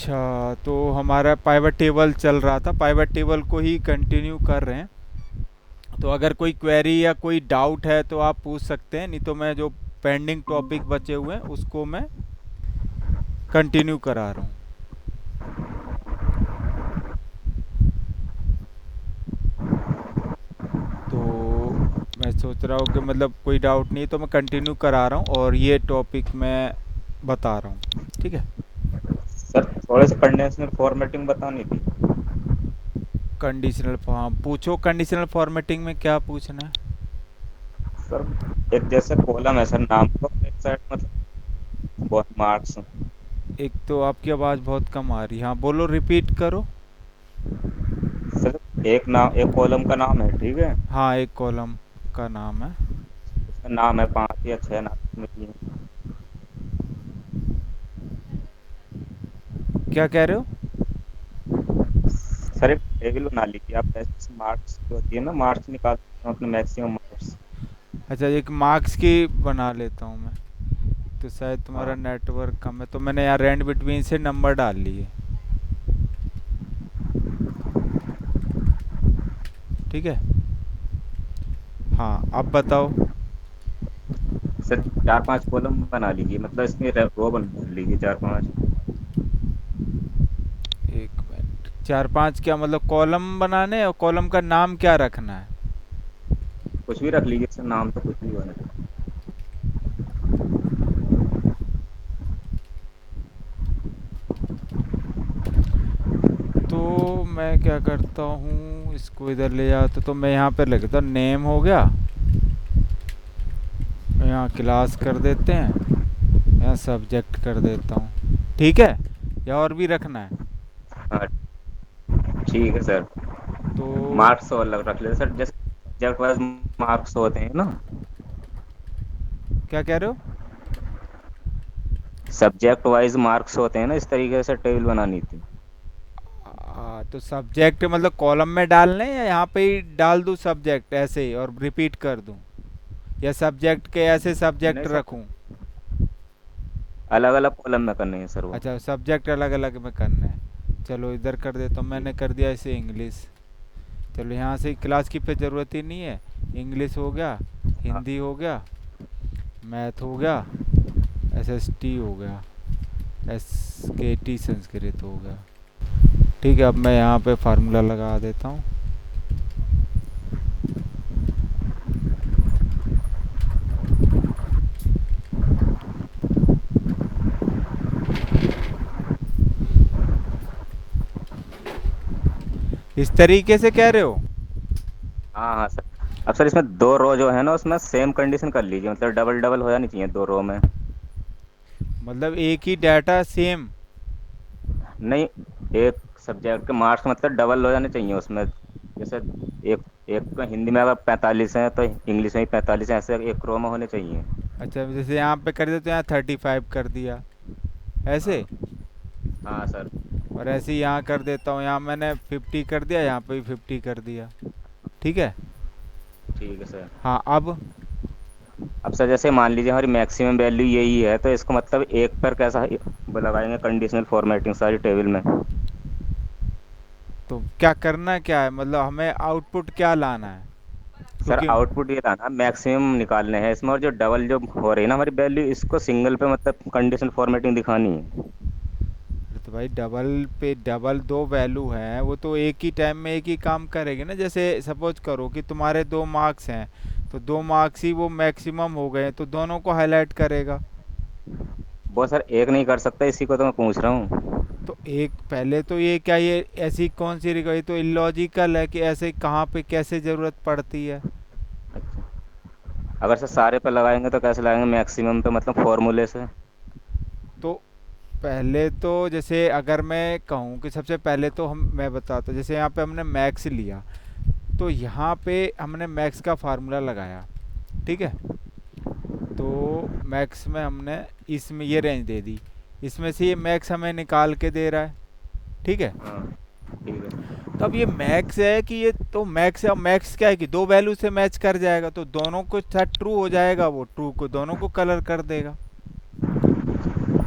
अच्छा, तो हमारा पाइवट टेबल चल रहा था, पाइवट टेबल को ही कंटिन्यू कर रहे हैं। तो अगर कोई क्वेरी या कोई डाउट है तो आप पूछ सकते हैं, नहीं तो मैं जो पेंडिंग टॉपिक बचे हुए हैं उसको मैं कंटिन्यू करा रहा हूँ। तो मैं सोच रहा हूँ कि मतलब कोई डाउट नहीं है तो मैं कंटिन्यू करा रहा हूँ और ये टॉपिक मैं बता रहा हूँ, ठीक है। सर थोड़े से कंडेंसर फॉर्मेटिंग बतानी थी। कंडीशनल फॉर्म पूछो, कंडीशनल फॉर्मेटिंग में क्या पूछना है? सर एक जैसे कॉलम है सर, नाम का, एक साइड मतलब मार्क्स। एक तो आपकी आवाज़ बहुत कम आ रही है, हाँ बोलो, रिपीट करो। सर एक नाम, एक कॉलम का नाम है, ठीक है। हाँ, एक कॉलम का नाम है। उसमें नाम है, 5 या 6 नाम उसमें दिए हैं। क्या कह रहे हो? सर एक टेबल बना लीजिए आप, जैसे मार्क्स जो होती है ना, मार्क्स निकाल सकते हैं अपने मैक्सिमम मार्क्स। अच्छा, एक मार्क्स की बना लेता हूँ मैं। तो शायद तुम्हारा हाँ। नेटवर्क कम है, तो मैंने यहाँ रेंट बिटवीन से नंबर डाल लिए, ठीक है। हाँ, अब बताओ। सर 4-5 कॉलम बना लीजिए, मतलब इसमें रो बना लीजिए 4-5। एक मिनट, चार पांच क्या मतलब कॉलम बनाने, और कॉलम का नाम क्या रखना है? कुछ भी रख लीजिए सर, नाम तो कुछ भी बने। तो मैं क्या करता हूँ, इसको इधर ले जाता तो मैं यहाँ पर लिख देता हूँ, नेम हो गया। यहाँ क्लास कर देते हैं, यहाँ सब्जेक्ट कर देता हूँ, ठीक है। या और भी रखना है? हाँ ठीक है सर। तो मार्क्स और अलग रख लेते सर, जैसे सब्जेक्ट वाइज मार्क्स होते हैं ना। क्या कह रहे हो? सब्जेक्ट वाइज मार्क्स होते हैं ना, इस तरीके से टेबल बनानी थी। तो सब्जेक्ट मतलब कॉलम में डालने हैं या यहाँ पे ही डाल दूँ सब्जेक्ट ऐसे ही और रिपीट कर दूँ, या सब्जेक्ट के ऐसे सब्जेक्ट नहीं सर, रखूँ? अलग अलग कॉलम में करने हैं सर वो। अच्छा, सब्जेक्ट अलग अलग में करना है। चलो इधर कर देता हूँ, मैंने कर दिया इसे इंग्लिश। चलो यहाँ से क्लास की पे ज़रूरत ही नहीं है। इंग्लिश हो गया, हाँ हिंदी हो गया, मैथ हो गया, एसएसटी हो गया, एसकेटी संस्कृत हो गया। ठीक है, अब मैं यहाँ पे फार्मूला लगा देता हूँ। इस तरीके से कह रहे हो? हाँ हाँ सर। अब सर इसमें 2 रो जो है ना, उसमें सेम कंडीशन कर लीजिए, मतलब डबल डबल हो जानी चाहिए 2 रो में। मतलब एक ही डाटा सेम? नहीं, एक सब्जेक्ट के मार्क्स मतलब डबल हो जाने चाहिए उसमें। जैसे एक एक का हिंदी में अगर 45 है तो इंग्लिश में भी 45 है, ऐसे एक रो में होने चाहिए। अच्छा, जैसे यहाँ पे कर दिया तो यहाँ 35 कर दिया, ऐसे। हाँ हाँ सर। और ऐसे ही यहाँ कर देता हूँ, यहाँ मैंने 50 कर दिया, यहाँ पे भी 50 कर दिया, ठीक है। ठीक है सर। हाँ, अब अब सर जैसे मान लीजिए हमारी मैक्सिमम वैल्यू यही है, तो इसको मतलब एक पर कैसा लगाएंगे कंडीशनल फॉर्मेटिंग सारी टेबल में। तो क्या करना क्या है, मतलब हमें आउटपुट क्या लाना है? सर क्योंकि आउटपुट ये था ना, मैक्सिमम निकालने हैं इसमें, और जो डबल जो हो रही है ना हमारी वैल्यू, इसको सिंगल पे मतलब कंडीशनल फॉर्मेटिंग दिखानी है। तो भाई डबल पे डबल दो वैल्यू हैं, वो तो एक ही टाइम में एक ही काम करेंगे ना। जैसे सपोज करो कि तुम्हारे 2 मार्क्स हैं, तो 2 मार्क्स ही वो मैक्सिमम हो गए, तो दोनों को हाईलाइट करेगा। वो सर एक नहीं कर सकता, इसी को तो मैं पूछ रहा हूँ। तो एक पहले तो ये क्या, ये ऐसी कौन सी रिकॉर्ड, तो इलॉजिकल है कि ऐसे कहाँ पे कैसे ज़रूरत पड़ती है। अच्छा, अगर सर सारे पे लगाएंगे तो कैसे लगाएंगे मैक्सिमम पे, मतलब फॉर्मूले से। तो पहले तो जैसे अगर मैं कहूँ कि सबसे पहले तो मैं बताता हूँ, जैसे यहाँ पे हमने मैक्स लिया, तो यहाँ पे हमने मैक्स का फार्मूला लगाया, ठीक है। तो मैक्स में हमने इसमें ये रेंज दे दी, इसमें से ये मैक्स हमें निकाल के दे रहा है, ठीक है। हाँ ठीक है। तो अब ये मैक्स है कि ये तो मैक्स है, अब मैक्स क्या है कि दो वैल्यू से मैच कर जाएगा, तो दोनों को साथ ट्रू हो जाएगा, वो ट्रू को दोनों को कलर कर देगा।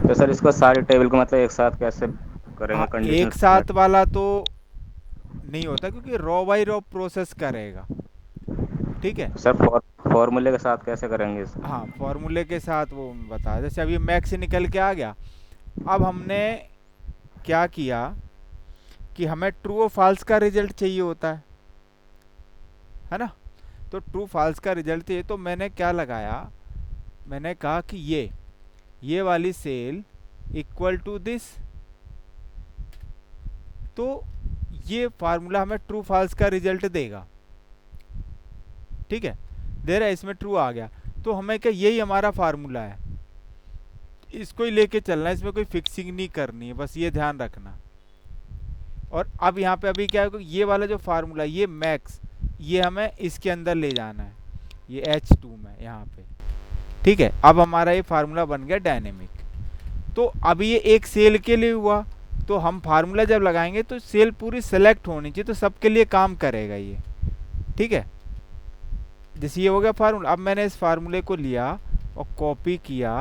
तो सर इसको सारी टेबल को मतलब एक साथ कैसे करेंगे हाँ, कंडीशनल एक फॉर्मेट। साथ वाला तो नहीं होता क्योंकि रॉ बाई रॉ प्रोसेस करेगा। ठीक है। सर फॉर्मूले के साथ कैसे करेंगे इसको? हाँ, फॉर्मूले के साथ वो मैं बता, जैसे अभी मैक्स निकल के आ गया। अब हमने क्या किया कि हमें ट्रू और फॉल्स का रिजल्ट चाहिए होता है ना। तो ट्रू फॉल्स का रिजल्ट चाहिए, तो मैंने क्या लगाया, मैंने कहा कि ये वाली सेल इक्वल टू दिस। तो ये फार्मूला हमें ट्रू फॉल्स का रिजल्ट देगा। ठीक है, दे रहा है, इसमें ट्रू आ गया। तो हमें क्या, यही हमारा फार्मूला है, इसको ही लेके चलना है, इसमें कोई फिक्सिंग नहीं करनी है, बस ये ध्यान रखना। और अब यहाँ पे अभी क्या है, ये वाला जो फार्मूला, ये मैक्स, ये हमें इसके अंदर ले जाना है, ये H2 में यहाँ पे। ठीक है, अब हमारा ये फार्मूला बन गया डायनेमिक। तो अभी ये एक सेल के लिए हुआ, तो हम फार्मूला जब लगाएंगे तो सेल पूरी सेलेक्ट होनी चाहिए, तो सबके लिए काम करेगा ये। ठीक है, जैसे ये हो गया फार्मूला। अब मैंने इस फार्मूले को लिया और कॉपी किया।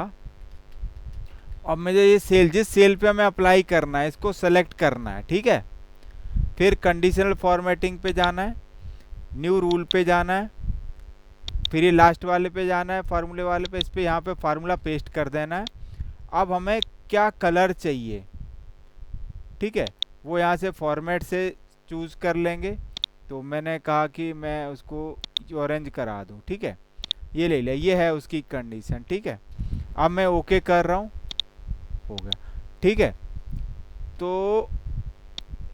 अब मुझे ये सेल, जिस सेल पे हमें अप्लाई करना है, इसको सेलेक्ट करना है। ठीक है, फिर कंडीशनल फॉर्मेटिंग पे जाना है, न्यू रूल पे जाना है, फिर ये लास्ट वाले पे जाना है, फार्मूले वाले पे, इस पे यहाँ पे फार्मूला पेस्ट कर देना है। अब हमें क्या कलर चाहिए, ठीक है, वो यहाँ से फॉर्मेट से चूज कर लेंगे। तो मैंने कहा कि मैं उसको ऑरेंज करा दूं। ठीक है, ये ले लिया, ये है उसकी कंडीशन। ठीक है, अब मैं ओके कर रहा हूँ, हो गया। ठीक है, तो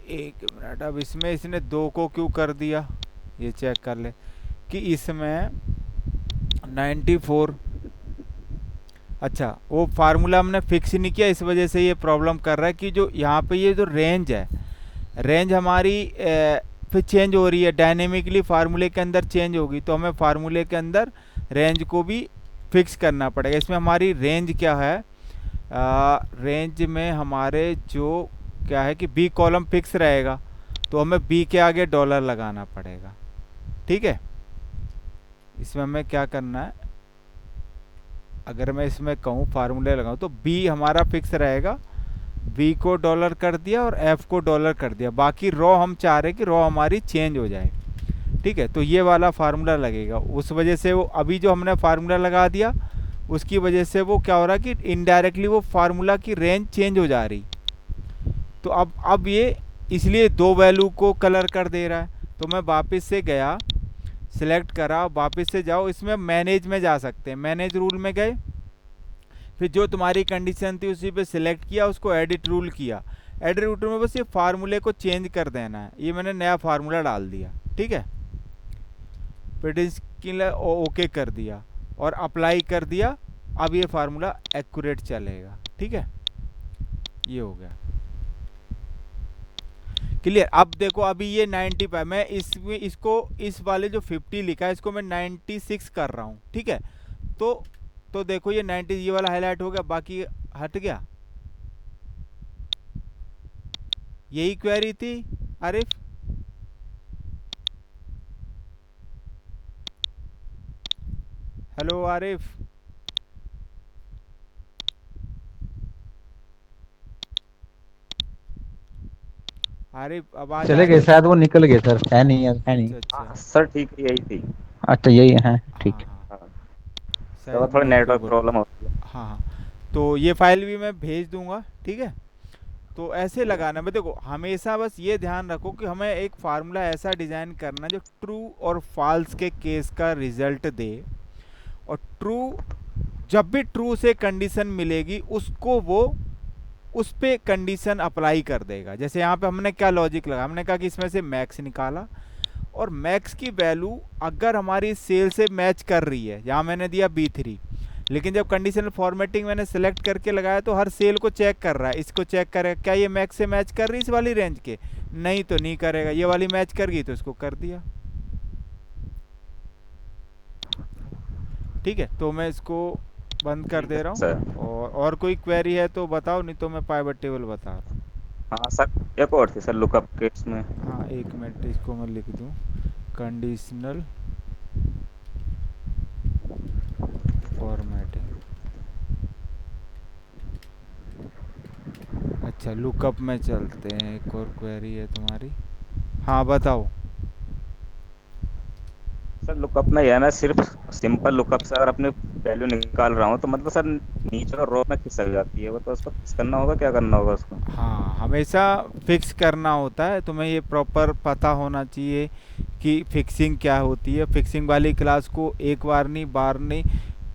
एक मिनट, अब इसमें इसने 2 को क्यों कर दिया, ये चेक कर ले कि इसमें 94। अच्छा, वो फार्मूला हमने फिक्स नहीं किया, इस वजह से ये प्रॉब्लम कर रहा है कि जो यहाँ पे ये जो रेंज है, रेंज हमारी फिर चेंज हो रही है डायनेमिकली, फार्मूले के अंदर चेंज होगी। तो हमें फार्मूले के अंदर रेंज को भी फिक्स करना पड़ेगा। इसमें हमारी रेंज क्या है, रेंज में हमारे जो क्या है कि बी कॉलम फिक्स रहेगा, तो हमें बी के आगे डॉलर लगाना पड़ेगा। ठीक है, इसमें हमें क्या करना है, अगर मैं इसमें कहूँ फार्मूले लगाऊँ, तो बी हमारा फिक्स रहेगा, बी को डॉलर कर दिया और एफ को डॉलर कर दिया। बाकी रॉ हम चाह रहे हैं कि रॉ हमारी चेंज हो जाए। ठीक है, तो ये वाला फार्मूला लगेगा, उस वजह से वो अभी जो हमने फार्मूला लगा दिया, उसकी वजह से वो क्या हो रहा है कि इनडायरेक्टली वो फार्मूला की रेंज चेंज हो जा रही। तो अब ये इसलिए 2 वैल्यू को कलर कर दे रहा है। तो मैं वापस से गया, सिलेक्ट करा, वापस से जाओ, इसमें मैनेज में जा सकते हैं, मैनेज रूल में गए, फिर जो तुम्हारी कंडीशन थी उसी पे सिलेक्ट किया, उसको एडिट रूल किया। एडिट रूल में बस ये फार्मूले को चेंज कर देना है, ये मैंने नया फार्मूला डाल दिया। ठीक है, फिर इसके ओके कर दिया और अप्लाई कर दिया। अब ये फार्मूला एक्यूरेट चलेगा। ठीक है, ये हो गया क्लियर। अब देखो, अभी ये 95, मैं इसमें इसको इस वाले जो 50 लिखा है, इसको मैं 96 कर रहा हूँ। ठीक है, तो देखो ये 90, ये वाला हाईलाइट हो गया, बाकी हट गया। यही क्वेरी थी आरिफ। हेलो आरिफ। आरिफ आवाज आ चले गए रही है? शायद, वो निकल गए सर, है नहीं, है नहीं। अच्छा अच्छा। हाँ सर ठीक है, यही थी। अच्छा यही है, हाँ ठीक। हाँ, हाँ, शायद तो थोड़ा म्यूट पे नेटवर्क बोल। प्रॉब्लम होती है। हाँ हाँ, तो ये फाइल भी मैं भेज दूंगा। ठीक है, तो ऐसे लगाना। मैं देखो, हमेशा बस ये ध्यान रखो कि हमें एक फार्मूला ऐसा डिजाइन करना जो ट्रू और फॉल्स के केस का रिजल्ट दे। और ट्रू, जब भी ट्रू से कंडीशन मिलेगी, उसको वो उस पे कंडीशन अप्लाई कर देगा। जैसे यहाँ पे हमने क्या लॉजिक लगा, हमने कहा कि इसमें से मैक्स निकाला, और मैक्स की वैल्यू अगर हमारी सेल से मैच कर रही है, यहाँ मैंने दिया B3, लेकिन जब कंडीशनल फॉर्मेटिंग मैंने सेलेक्ट करके लगाया, तो हर सेल को चेक कर रहा है, इसको चेक करेगा क्या ये मैक्स से मैच कर रही है इस वाली रेंज के, नहीं तो नहीं करेगा। ये वाली मैच कर गई तो इसको कर दिया। ठीक है, तो मैं इसको बंद कर ठीक दे है रहा सर। हूँ। और कोई क्वेरी है तो बताओ, नहीं तो मैं पाइवट टेबल बता रहा हूँ। हाँ सर, एक और थी सर लुकअप केस में। हाँ, एक मिनट, इसको मैं लिख दूँ, कंडीशनल फॉर्मेटिंग। अच्छा, अच्छा, लुकअप में चलते हैं, एक और क्वेरी है तुम्हारी। हाँ बताओ। सर लुकअप में यह है, मैं सिर्फ सिंपल लुकअप से अगर अपनी वैल्यू निकाल रहा हूँ तो मतलब सर नीचे का रो में खिसक जाती है वो, तो उसको फिक्स करना होगा, क्या करना होगा उसको? हाँ, हमेशा फिक्स करना होता है, तुम्हें ये प्रॉपर पता होना चाहिए कि फिक्सिंग क्या होती है। फिक्सिंग वाली क्लास को एक बार नहीं, बार नहीं,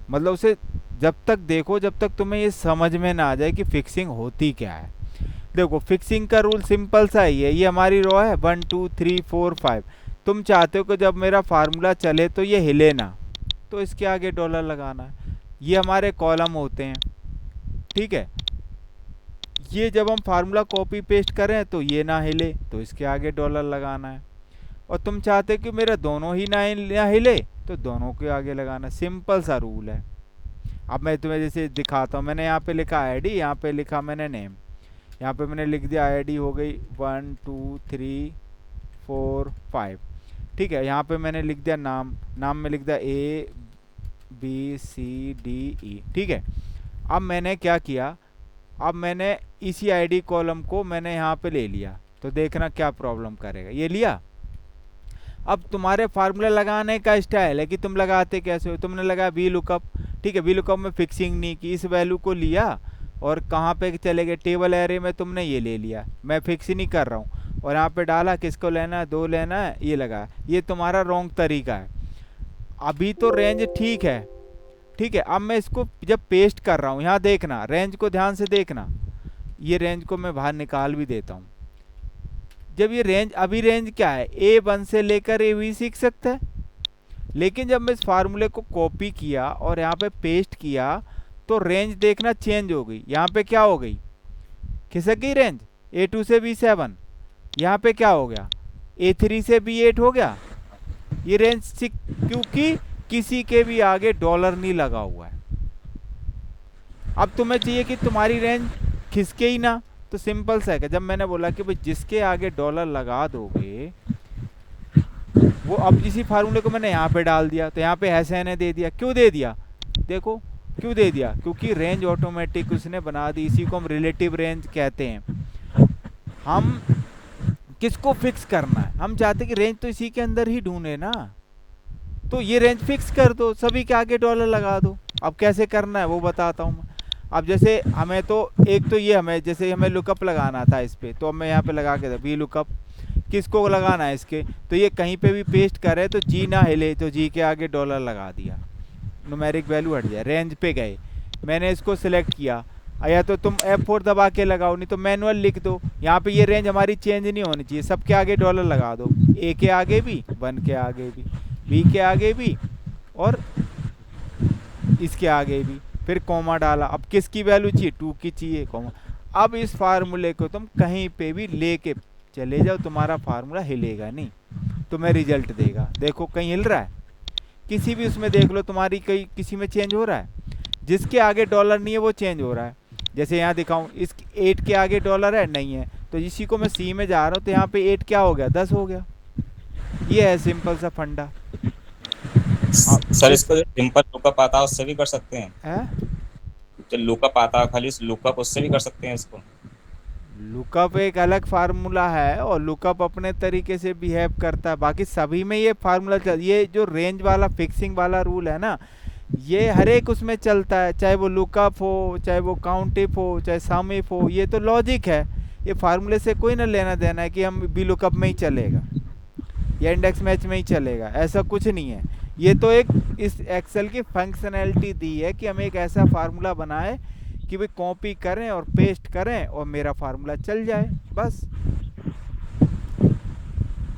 मतलब उसे जब तक देखो जब तक तुम्हें ये समझ में ना आ जाए कि फिक्सिंग होती क्या है। देखो, फिक्सिंग का रूल सिंपल सा ही है। ये हमारी रो है 1 2 3 4 5। तुम चाहते हो कि जब मेरा फार्मूला चले तो ये हिले ना, तो इसके आगे डॉलर लगाना है। ये हमारे कॉलम होते हैं, ठीक है। ये जब हम फार्मूला कॉपी पेस्ट करें तो ये ना हिले, तो इसके आगे डॉलर लगाना है। और तुम चाहते हो कि मेरा दोनों ही ना हिले, तो दोनों के आगे लगाना। सिंपल सा रूल है। अब मैं तुम्हें जैसे दिखाता हूँ। मैंने यहाँ पे लिखा आईडी, यहाँ पे लिखा मैंने नेम, यहाँ पे मैंने लिख दिया आईडी हो गई 1 2 3 4 5, ठीक है। यहाँ पे मैंने लिख दिया नाम, नाम में लिख दिया ABCDE, ठीक है। अब मैंने क्या किया, अब मैंने इसी आईडी कॉलम को मैंने यहाँ पे ले लिया, तो देखना क्या प्रॉब्लम करेगा। ये लिया। अब तुम्हारे फार्मूला लगाने का स्टाइल है कि तुम लगाते कैसे हो। तुमने लगाया वी लुकअप, ठीक है। वी लुकअप में फिक्सिंग नहीं की, इस वैल्यू को लिया और कहाँ पे चले गए, टेबल एरे में तुमने ये ले लिया। मैं फिक्स नहीं कर रहा हूँ, और यहाँ पे डाला किसको लेना है, 2 लेना है, ये लगा। ये तुम्हारा रॉन्ग तरीका है। अभी तो रेंज ठीक है, ठीक है। अब मैं इसको जब पेस्ट कर रहा हूँ, यहाँ देखना, रेंज को ध्यान से देखना। ये रेंज को मैं बाहर निकाल भी देता हूँ। जब ये रेंज, अभी रेंज क्या है, A1 से लेकर A20 तक है। लेकिन जब मैं इस फार्मूले को कॉपी किया और यहाँ पे पेस्ट किया, तो रेंज देखना चेंज हो गई। यहाँ पे क्या हो गई, खिसक गई रेंज। A2 से B7, यहाँ पे क्या हो गया, A3 से B8 हो गया। ये रेंज क्योंकि किसी के भी आगे डॉलर नहीं लगा हुआ है। अब तुम्हें चाहिए कि तुम्हारी रेंज खिसके ही ना, तो सिंपल सा है। जब मैंने बोला कि भाई जिसके आगे डॉलर लगा दोगे, वो, अब इसी फार्मूले को मैंने यहाँ पे डाल दिया, तो यहाँ पे ऐसे ने दे दिया। क्यों दे दिया, देखो क्यों दे दिया, क्योंकि रेंज ऑटोमेटिक उसने बना दी। इसी को हम रिलेटिव रेंज कहते हैं। हम किसको फिक्स करना है, हम चाहते कि रेंज तो इसी के अंदर ही ढूंढे ना, तो ये रेंज फिक्स कर दो, सभी के आगे डॉलर लगा दो। अब कैसे करना है वो बताता हूँ मैं। अब जैसे हमें तो एक तो ये, हमें जैसे हमें लुकअप लगाना था इस पे, तो अब मैं यहाँ पे लगा के वी लुकअप, किसको लगाना है इसके, तो ये कहीं पे भी पेस्ट करे तो जी ना हिले, तो जी के आगे डॉलर लगा दिया, न्यूमेरिक वैल्यू हट जाए। रेंज पे गए, मैंने इसको सिलेक्ट किया, या तो तुम F4 दबा के लगाओ, नहीं तो मैनुअल लिख दो। यहाँ पे ये रेंज हमारी चेंज नहीं होनी चाहिए, सबके आगे डॉलर लगा दो। A के आगे भी, 1 के आगे भी, B के आगे भी, और इसके आगे भी। फिर कॉमा डाला, अब किसकी वैल्यू चाहिए, 2 की चाहिए, कॉमा। अब इस फार्मूले को तुम कहीं पे भी लेके चले जाओ, तुम्हारा फार्मूला हिलेगा नहीं, तुम्हें रिजल्ट देगा। देखो कहीं हिल रहा है, किसी भी उसमें देख लो, तुम्हारी कहीं किसी में चेंज हो रहा है। जिसके आगे डॉलर नहीं है वो चेंज हो रहा है। जैसे यहाँ दिखाऊं, इस 8 के आगे डॉलर है, नहीं है, तो इसी को मैं C में जा रहा हूँ, तो यहाँ पे 8 क्या हो गया, 10 हो गया। ये है सिंपल सा फंडा। सर इसको जो सिंपल लुकअप आता है उससे भी कर सकते हैं? है जो लुकअप आता है खाली लुकअप, उससे भी कर सकते हैं इसको? लुकअप एक अलग फार्मूला है, और लुकअप अपने तरीके से बिहेव करता है। बाकी सभी में ये फार्मूला ये जो रेंज वाला फिक्सिंग वाला रूल है ना, ये हर एक उसमें चलता है, चाहे वो लुकअप हो, चाहे वो काउंट इफ हो, चाहे सम इफ हो। ये तो लॉजिक है, ये फार्मूले से कोई ना लेना देना है कि हम बी लुकअप में ही चलेगा या इंडेक्स मैच में ही चलेगा, ऐसा कुछ नहीं है। ये तो एक इस एक्सेल की फंक्शनैलिटी दी है कि हम एक ऐसा फार्मूला बनाए कि भाई कॉपी करें और पेस्ट करें और मेरा फार्मूला चल जाए, बस।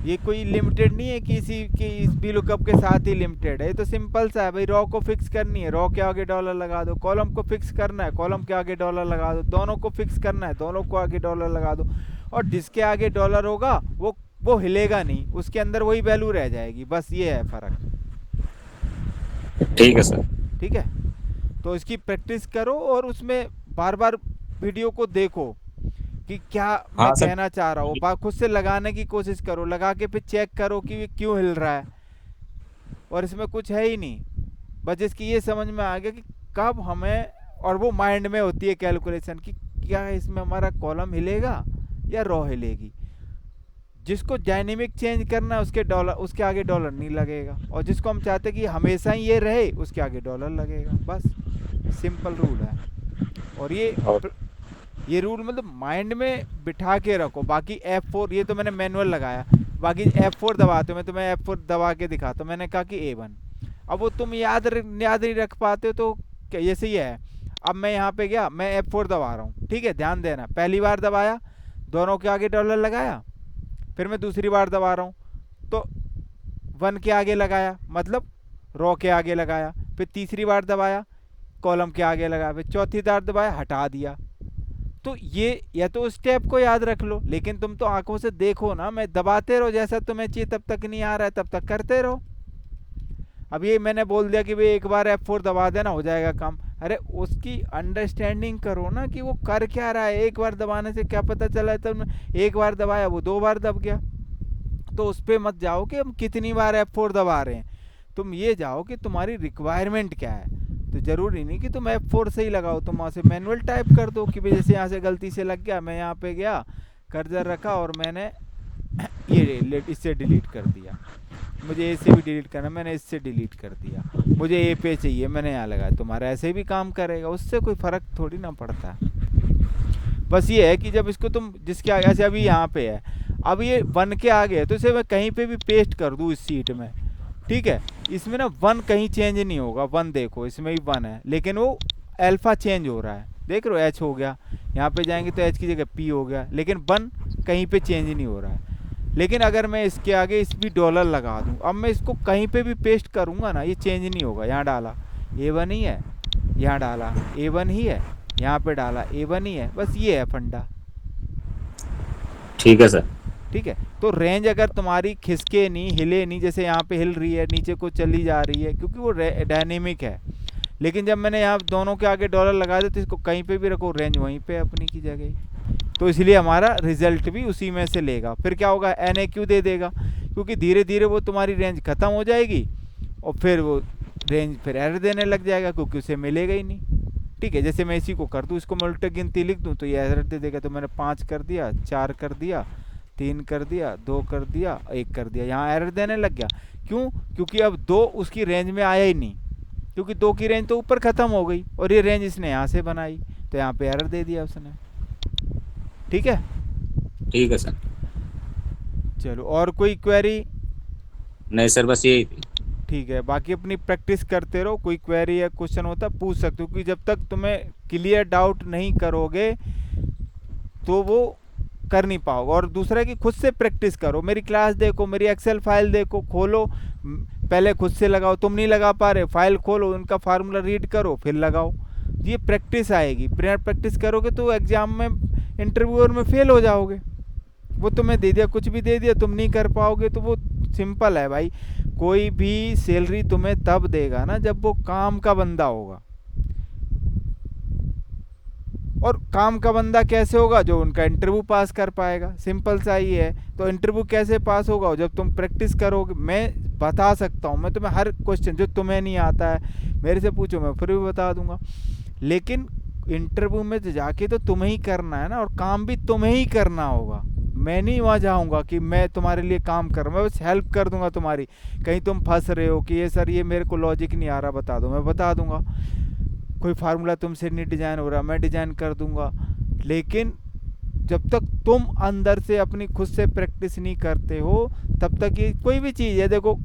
ये कोई लिमिटेड नहीं है किसी की, इस बी लुकअप के साथ ही लिमिटेड है। ये तो सिंपल सा है भाई, रॉ को फिक्स करनी है, रॉ के आगे डॉलर लगा दो। कॉलम को फिक्स करना है, कॉलम के आगे डॉलर लगा दो। दोनों को फिक्स करना है, दोनों को आगे डॉलर लगा दो। और जिसके आगे डॉलर होगा वो हिलेगा नहीं, उसके अंदर वही वैल्यू रह जाएगी, बस ये है फर्क। ठीक है सर। ठीक है, तो इसकी प्रैक्टिस करो और उसमें बार बार वीडियो को देखो कि क्या मैं हाँ सर। कहना चाह रहा हूँ। खुद से लगाने की कोशिश करो, लगा के फिर चेक करो कि ये क्यों हिल रहा है, और इसमें कुछ है ही नहीं। बस इसकी ये समझ में आ गया कि कब हमें, और वो माइंड में होती है कैलकुलेशन, कि क्या इसमें हमारा कॉलम हिलेगा या रो हिलेगी। जिसको डायनेमिक चेंज करना है उसके डॉलर, उसके आगे डॉलर नहीं लगेगा, और जिसको हम चाहते हैं कि हमेशा ही ये रहे उसके आगे डॉलर लगेगा। बस सिंपल रूल है। और ये रूल मतलब माइंड में बिठा के रखो। बाकी F4 ये तो मैंने मैनुअल लगाया, बाकी F4 दबाते हो, मैं तुम्हें F4 दबा के दिखाता हूँ। मैंने कहा कि A1, अब वो तुम याद नहीं रख पाते हो तो क्या, जैसे ही है। अब मैं यहाँ पे गया, मैं F4 दबा रहा हूँ, ठीक है, ध्यान देना। पहली बार दबाया, दोनों के आगे डॉलर लगाया, फिर मैं दूसरी बार दबा रहा हूँ तो 1 के आगे लगाया, मतलब रो के आगे लगाया, फिर तीसरी बार दबाया कॉलम के आगे लगाया, फिर चौथी बार दबाया हटा दिया। तो ये या तो स्टेप को याद रख लो, लेकिन तुम तो आंखों से देखो ना, मैं दबाते रहो, जैसा तुम्हें चाहिए तब तक नहीं आ रहा है तब तक करते रहो। अब ये मैंने बोल दिया कि भाई एक बार F4 दबा देना हो जाएगा काम, अरे उसकी अंडरस्टैंडिंग करो ना कि वो कर क्या रहा है। एक बार दबाने से क्या पता चला, तब एक बार दबाया वो 2 बार दब गया, तो उस पर मत जाओ कि हम कितनी बार F4 दबा रहे हैं। तुम ये जाओ कि तुम्हारी रिक्वायरमेंट क्या है। तो ज़रूरी नहीं कि तुम F4 से ही लगाओ, तुम वहाँ से मैनुअल टाइप कर दो कि भाई जैसे यहाँ से गलती से लग गया, मैं यहाँ पे गया, कर्सर रखा और मैंने ये इससे डिलीट कर दिया। मुझे ए से भी डिलीट करना, मैंने इससे डिलीट कर दिया। मुझे ए पे चाहिए, मैंने यहाँ लगाया। तुम्हारा ऐसे भी काम करेगा, उससे कोई फ़र्क थोड़ी ना पड़ता है। बस ये है कि जब इसको तुम जिसके आगे, ऐसे अभी यहाँ पे है, अब ये 1 के आगे है, तो इसे मैं कहीं पे भी पेस्ट कर दूँ इस सीट में, ठीक है, इसमें ना 1 कहीं चेंज नहीं होगा। 1 देखो, इसमें भी 1 है, लेकिन वो अल्फ़ा चेंज हो रहा है, देख रहे हो, H हो गया, यहाँ पे जाएंगे तो H की जगह P हो गया, लेकिन 1 कहीं पे चेंज नहीं हो रहा है। लेकिन अगर मैं इसके आगे इस भी डॉलर लगा दूँ, अब मैं इसको कहीं पे भी पेस्ट करूँगा ना, ये चेंज नहीं होगा। यहाँ डाला A1 ही है, यहाँ डाला A1 ही है, यहाँ पे डाला A1 ही है, बस ये है फंडा। ठीक है सर। ठीक है, तो रेंज अगर तुम्हारी खिसके नहीं, हिले नहीं, जैसे यहाँ पे हिल रही है, नीचे को चली जा रही है, क्योंकि वो डायनेमिक है। लेकिन जब मैंने यहाँ दोनों के आगे डॉलर लगा दिया तो इसको कहीं पे भी रखो, रेंज वहीं पे अपनी की जगह, तो इसलिए हमारा रिजल्ट भी उसी में से लेगा। फिर क्या होगा, NAQ दे देगा, क्योंकि धीरे धीरे वो तुम्हारी रेंज ख़त्म हो जाएगी और फिर वो रेंज फिर एरर देने लग जाएगा, क्योंकि उसे मिलेगा ही नहीं। ठीक है, जैसे मैं इसी को कर दूँ, इसको मैं उल्टे गिनती लिख दूँ तो ये एरर दे देगा। तो मैंने 5 कर दिया, 4 कर दिया, 3 कर दिया, 2 कर दिया, 1 कर दिया, यहाँ एरर देने लग गया। क्यों? क्योंकि अब 2 उसकी रेंज में आया ही नहीं, क्योंकि 2 की रेंज तो ऊपर ख़त्म हो गई और ये रेंज इसने यहाँ से बनाई, तो यहाँ पे एरर दे दिया उसने। ठीक है, ठीक है सर। चलो, और कोई क्वेरी? नहीं सर, बस यही थी। ठीक है, बाकी अपनी प्रैक्टिस करते रहो। कोई क्वेरी या क्वेश्चन होता पूछ सकते हो, क्योंकि जब तक तुम्हें क्लियर डाउट नहीं करोगे तो वो कर नहीं पाओगे। और दूसरा है कि खुद से प्रैक्टिस करो, मेरी क्लास देखो, मेरी एक्सेल फाइल देखो, खोलो, पहले खुद से लगाओ। तुम नहीं लगा पा रहे, फाइल खोलो, उनका फार्मूला रीड करो, फिर लगाओ। ये प्रैक्टिस आएगी। बिना प्रैक्टिस करोगे तो एग्जाम में, इंटरव्यूअर में फेल हो जाओगे। वो तुम्हें दे दिया, कुछ भी दे दिया, तुम नहीं कर पाओगे, तो वो सिंपल है भाई। कोई भी सैलरी तुम्हें तब देगा ना जब वो काम का बंदा होगा। और काम का बंदा कैसे होगा? जो उनका इंटरव्यू पास कर पाएगा, सिंपल सा ही है। तो इंटरव्यू कैसे पास होगा? जब तुम प्रैक्टिस करोगे। मैं बता सकता हूँ, मैं तुम्हें हर क्वेश्चन जो तुम्हें नहीं आता है मेरे से पूछो, मैं फिर भी बता दूंगा। लेकिन इंटरव्यू में जाके तो तुम्हें ही करना है ना, और काम भी तुम्हें ही करना होगा। मैं नहीं वहाँ जाऊँगा कि मैं तुम्हारे लिए काम कर, मैं बस हेल्प कर दूंगा तुम्हारी। कहीं तुम फंस रहे हो कि ये सर ये मेरे को लॉजिक नहीं आ रहा, बता दो, मैं बता दूंगा। कोई फार्मूला तुमसे नहीं डिजाइन हो रहा, मैं डिजाइन कर दूंगा। लेकिन जब तक तुम अंदर से अपनी खुद से प्रैक्टिस नहीं करते हो तब तक ये कोई भी चीज़ है, देखो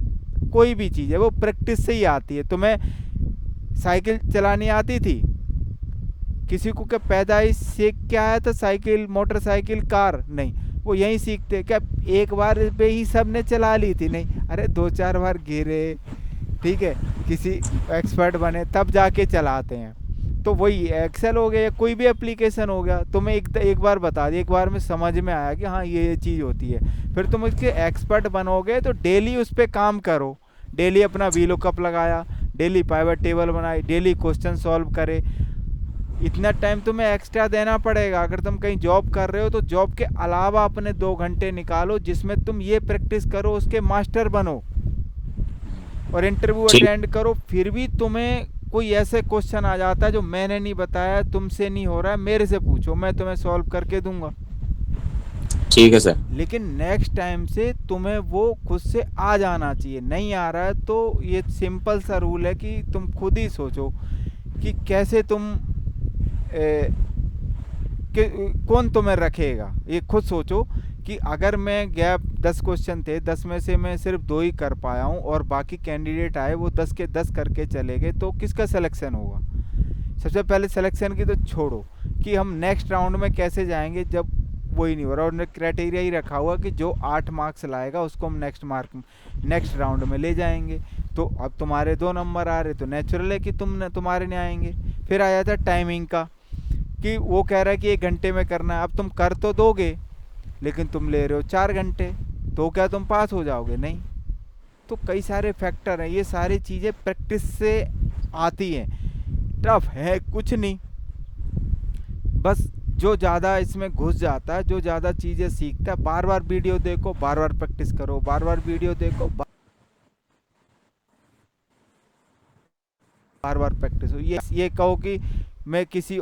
कोई भी चीज़ है वो प्रैक्टिस से ही आती है। तुम्हें साइकिल चलानी आती थी? किसी को क्या पैदाइश से क्या आया था? Cycle, motorcycle, car? नहीं, वो यहीं सीखते। क्या एक बार पे ही सब ने चला ली थी? नहीं, अरे 2-4 बार गिरे, ठीक है, किसी एक्सपर्ट बने, तब जाके चलाते हैं। तो वही एक्सेल हो गया या कोई भी एप्लीकेशन हो गया, तुम्हें एक बार बता दिया, एक बार में समझ में आया कि हाँ ये चीज़ होती है, फिर तुम उसके एक्सपर्ट बनोगे। तो डेली उस पर काम करो, डेली अपना वीलुकअप लगाया, डेली पाइवट टेबल बनाई, डेली क्वेश्चन सॉल्व करे। इतना टाइम तुम्हें एक्स्ट्रा देना पड़ेगा। अगर तुम कहीं जॉब कर रहे हो तो जॉब के अलावा अपने 2 घंटे निकालो जिसमें तुम ये प्रैक्टिस करो, उसके मास्टर बनो और इंटरव्यू अटेंड करो। फिर भी तुम्हें कोई ऐसे क्वेश्चन आ जाता है जो मैंने नहीं बताया, तुमसे नहीं हो रहा है, मेरे से पूछो, मैं तुम्हें सॉल्व करके दूंगा। ठीक है सर। लेकिन नेक्स्ट टाइम से तुम्हें वो खुद से आ जाना चाहिए। नहीं आ रहा है तो ये सिंपल सा रूल है कि तुम खुद ही सोचो कि कैसे तुम कौन तुम्हें रखेगा। ये खुद सोचो कि अगर मैं गैप 10 क्वेश्चन थे, 10 में से मैं सिर्फ 2 ही कर पाया हूँ और बाकी कैंडिडेट आए वो 10 के 10 करके चले गए, तो किसका सिलेक्शन होगा? सबसे पहले सिलेक्शन की तो छोड़ो कि हम नेक्स्ट राउंड में कैसे जाएंगे जब वही नहीं हो रहा। और क्राइटेरिया ही रखा हुआ कि जो 8 मार्क्स लाएगा उसको हम नेक्स्ट राउंड में ले जाएंगे। तो अब तुम्हारे 2 नंबर आ रहे तो नेचुरल है कि तुम्हारे नहीं आएंगे। फिर आया था टाइमिंग का कि वो कह रहा है कि 1 घंटे में करना है। अब तुम कर तो दोगे लेकिन तुम ले रहे हो 4 घंटे, तो क्या तुम पास हो जाओगे? नहीं। तो कई सारे फैक्टर हैं, ये सारी चीज़ें प्रैक्टिस से आती हैं। टफ है कुछ नहीं, बस जो ज़्यादा इसमें घुस जाता है, जो ज़्यादा चीज़ें सीखता है, बार बार वीडियो देखो, बार बार प्रैक्टिस करो, बार बार वीडियो देखो, बार बार प्रैक्टिस हो। ये कहो कि मैं किसी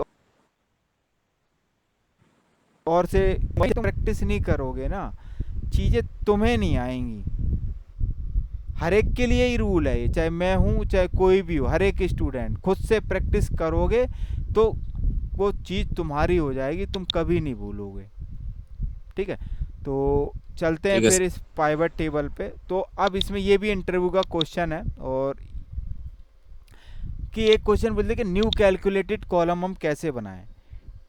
और से प्रैक्टिस नहीं करोगे ना, चीज़ें तुम्हें नहीं आएंगी। हर एक के लिए ही रूल है ये, चाहे मैं हूँ चाहे कोई भी हो, हर एक स्टूडेंट खुद से प्रैक्टिस करोगे तो वो चीज़ तुम्हारी हो जाएगी, तुम कभी नहीं भूलोगे। ठीक है, तो चलते हैं फिर इस पाइवट टेबल पे। तो अब इसमें ये भी इंटरव्यू का क्वेश्चन है, और कि एक क्वेश्चन बोलते हैं कि न्यू कैलकुलेटेड कॉलम हम कैसे बनाएं।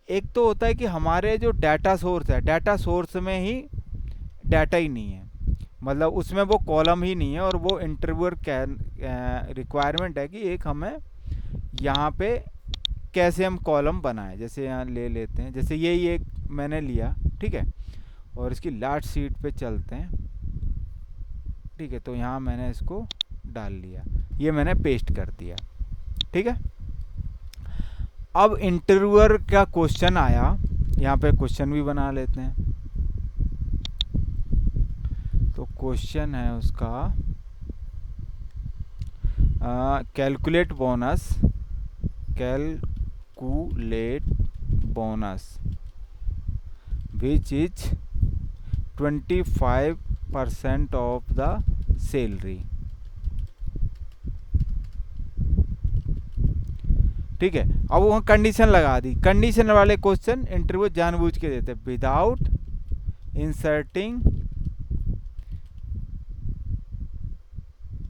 एक तो होता है कि हमारे जो डाटा सोर्स है, डाटा सोर्स में ही डाटा ही नहीं है, मतलब उसमें वो कॉलम ही नहीं है, और वो इंटरव्यूअर रिक्वायरमेंट है कि एक हमें यहाँ पे कैसे हम कॉलम बनाएं। जैसे यहाँ ले लेते हैं, जैसे यही एक मैंने लिया, ठीक है, और इसकी लास्ट शीट पे चलते हैं। ठीक है, तो यहाँ मैंने इसको डाल लिया, ये मैंने पेस्ट कर दिया। ठीक है, अब इंटरव्यूअर का क्वेश्चन आया, यहाँ पे क्वेश्चन भी बना लेते हैं। तो क्वेश्चन है उसका calculate bonus which is 25% of the salary. ठीक है, अब वहाँ कंडीशन लगा दी। कंडीशन वाले क्वेश्चन इंटरव्यू जानबूझ के देते हैं, without inserting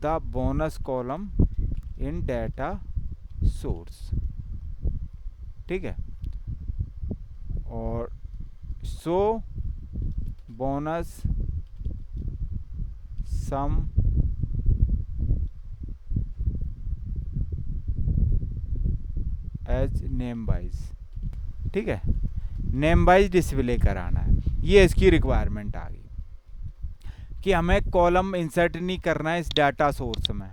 the bonus column in data source. ठीक है, और शो बोनस सम एज नेम वाइज। ठीक है, नेम वाइज डिस्प्ले कराना है, ये इसकी रिक्वायरमेंट आ गई कि हमें कॉलम इंसर्ट नहीं करना है इस डाटा सोर्स में।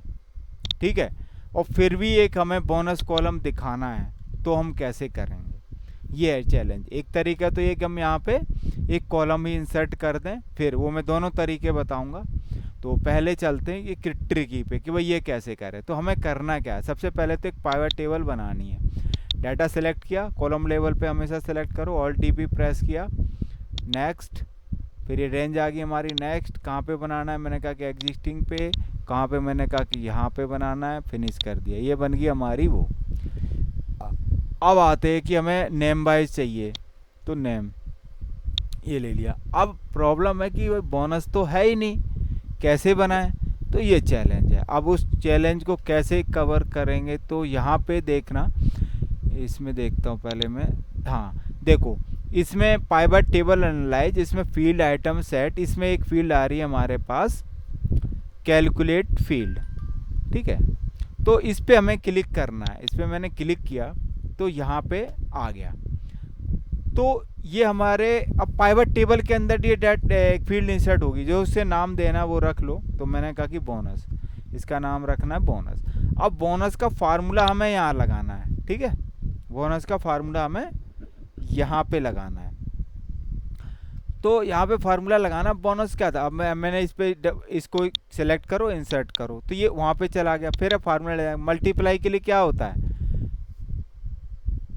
ठीक है, और फिर भी एक हमें बोनस कॉलम दिखाना है, तो हम कैसे करेंगे? ये है चैलेंज। एक तरीका तो ये कि हम यहाँ पे एक कॉलम ही इंसर्ट कर दें, फिर वो मैं दोनों तरीके बताऊंगा। तो पहले चलते हैं ये ट्रिकी पे कि भाई ये कैसे करें। तो हमें करना क्या है, सबसे पहले तो एक पाइवट टेबल बनानी है। डाटा सेलेक्ट किया, कॉलम लेवल पे हमेशा सेलेक्ट करो, ऑल्ट टी प्रेस किया, नेक्स्ट, फिर ये रेंज आ गई हमारी। नेक्स्ट कहाँ पे बनाना है, मैंने कहा कि एग्जिस्टिंग पे, कहाँ पे, मैंने कहा कि यहाँ पे बनाना है, फिनिश कर दिया। ये बन गई हमारी वो। अब आते हैं कि हमें नेम वाइज चाहिए, तो नेम ये ले लिया। अब प्रॉब्लम है कि बोनस तो है ही नहीं, कैसे बनाएं? तो ये चैलेंज है। अब उस चैलेंज को कैसे कवर करेंगे, तो यहाँ पे देखना, इसमें देखता हूँ पहले मैं। हाँ देखो, इसमें पाइवट टेबल एनालाइज, इसमें फील्ड आइटम सेट, इसमें एक फील्ड आ रही है हमारे पास कैलकुलेट फील्ड। ठीक है, तो इस पे हमें क्लिक करना है। इस पे मैंने क्लिक किया तो यहाँ पे आ गया। तो ये हमारे अब पाइवट टेबल के अंदर ये एक फील्ड इंसर्ट होगी, जो उससे नाम देना वो रख लो। तो मैंने कहा कि बोनस, इसका नाम रखना है बोनस। अब बोनस का फार्मूला हमें यहाँ लगाना है। ठीक है, बोनस का फार्मूला हमें यहाँ पे लगाना है। तो यहाँ पे फार्मूला लगाना बोनस क्या था, अब मैंने इस पे इसको सिलेक्ट करो, इंसर्ट करो, तो ये वहाँ पे चला गया। फिर अब फार्मूला लगाएंगे, मल्टीप्लाई के लिए क्या होता है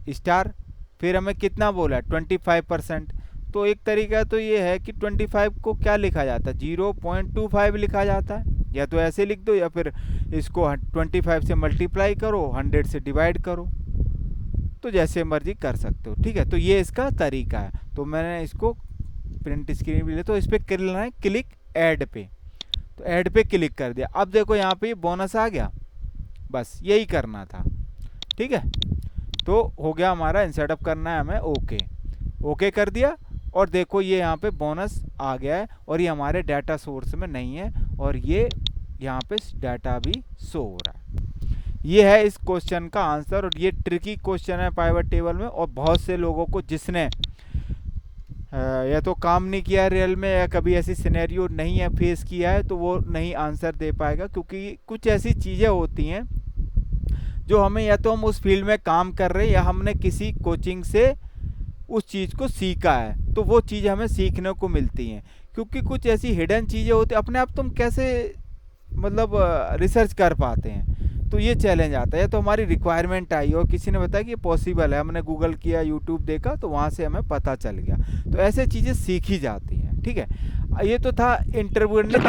स्टार, फिर हमें कितना बोला है 25%। तो एक तरीका तो ये है कि 25 को क्या लिखा जाता है 0.25 लिखा जाता है, या तो ऐसे लिख दो, या फिर इसको 25 से मल्टीप्लाई करो, 100 से डिवाइड करो, तो जैसे मर्जी कर सकते हो। ठीक है, तो ये इसका तरीका है। तो मैंने इसको प्रिंट स्क्रीन भी ले, तो इस पर करना है क्लिक ऐड पे, तो ऐड पे क्लिक कर दिया। अब देखो यहाँ पे बोनस आ गया, बस यही करना था। ठीक है, तो हो गया हमारा, इंसर्ट अप करना है हमें, ओके ओके कर दिया, और देखो ये यहाँ पे बोनस आ गया है, और ये हमारे डाटा सोर्स में नहीं है, और ये यहाँ पे डाटा भी शो हो रहा है। ये है इस क्वेश्चन का आंसर, और ये ट्रिकी क्वेश्चन है पाइवट टेबल में, और बहुत से लोगों को जिसने या तो काम नहीं किया रियल में, या कभी ऐसी सिनेरियो नहीं है फेस किया है, तो वो नहीं आंसर दे पाएगा, क्योंकि कुछ ऐसी चीज़ें होती हैं जो हमें, या तो हम उस फील्ड में काम कर रहे हैं, या हमने किसी कोचिंग से उस चीज़ को सीखा है, तो वो चीज़ हमें सीखने को मिलती हैं। क्योंकि कुछ ऐसी हिडन चीज़ें होती हैं, अपने आप तुम कैसे मतलब रिसर्च कर पाते हैं, तो ये चैलेंज आता है। तो हमारी रिक्वायरमेंट आई और किसी ने बताया कि ये पॉसिबल है, हमने गूगल किया, यूट्यूब देखा, तो वहाँ से हमें पता चल गया। तो ऐसे चीज़ें सीखी जाती हैं। ठीक है, ये तो था इंटरव्यू ने।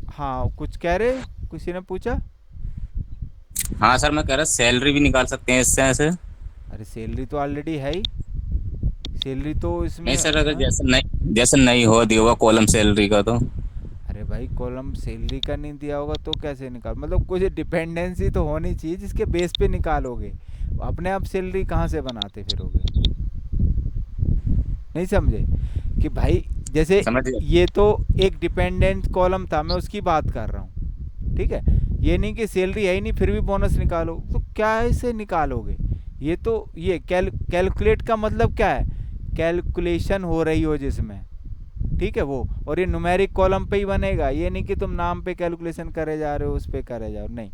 हाँ, कुछ कह रहे, किसी ने पूछा। हाँ सर, मैं कह रहा सैलरी भी निकाल सकते हैं इससे ऐसे। अरे सैलरी तो ऑलरेडी है ही, सैलरी तो इसमें नहीं सर, अगर जैसे नहीं हो दिया हुआ कॉलम सैलरी का, तो अरे भाई कॉलम सैलरी का नहीं दिया होगा तो कैसे निकाल, मतलब कुछ डिपेंडेंसी तो होनी चाहिए जिसके बेस पे निकालोगे। अपने आप सैलरी कहाँ से बनाते फिरोगे, नहीं समझे कि भाई, जैसे ये तो एक डिपेंडेंट कॉलम था, मैं उसकी बात कर रहा हूँ। ठीक है, ये नहीं कि सैलरी है ही नहीं फिर भी बोनस निकालो, तो क्या ऐसे निकालोगे। ये तो ये कैलकुलेट का मतलब क्या है, कैलकुलेशन हो रही हो जिसमें, ठीक है वो, और ये न्यूमेरिक कॉलम पे ही बनेगा। ये नहीं कि तुम नाम पे कैलकुलेशन करे जा रहे हो, उस पे करे जा रहे हो, नहीं,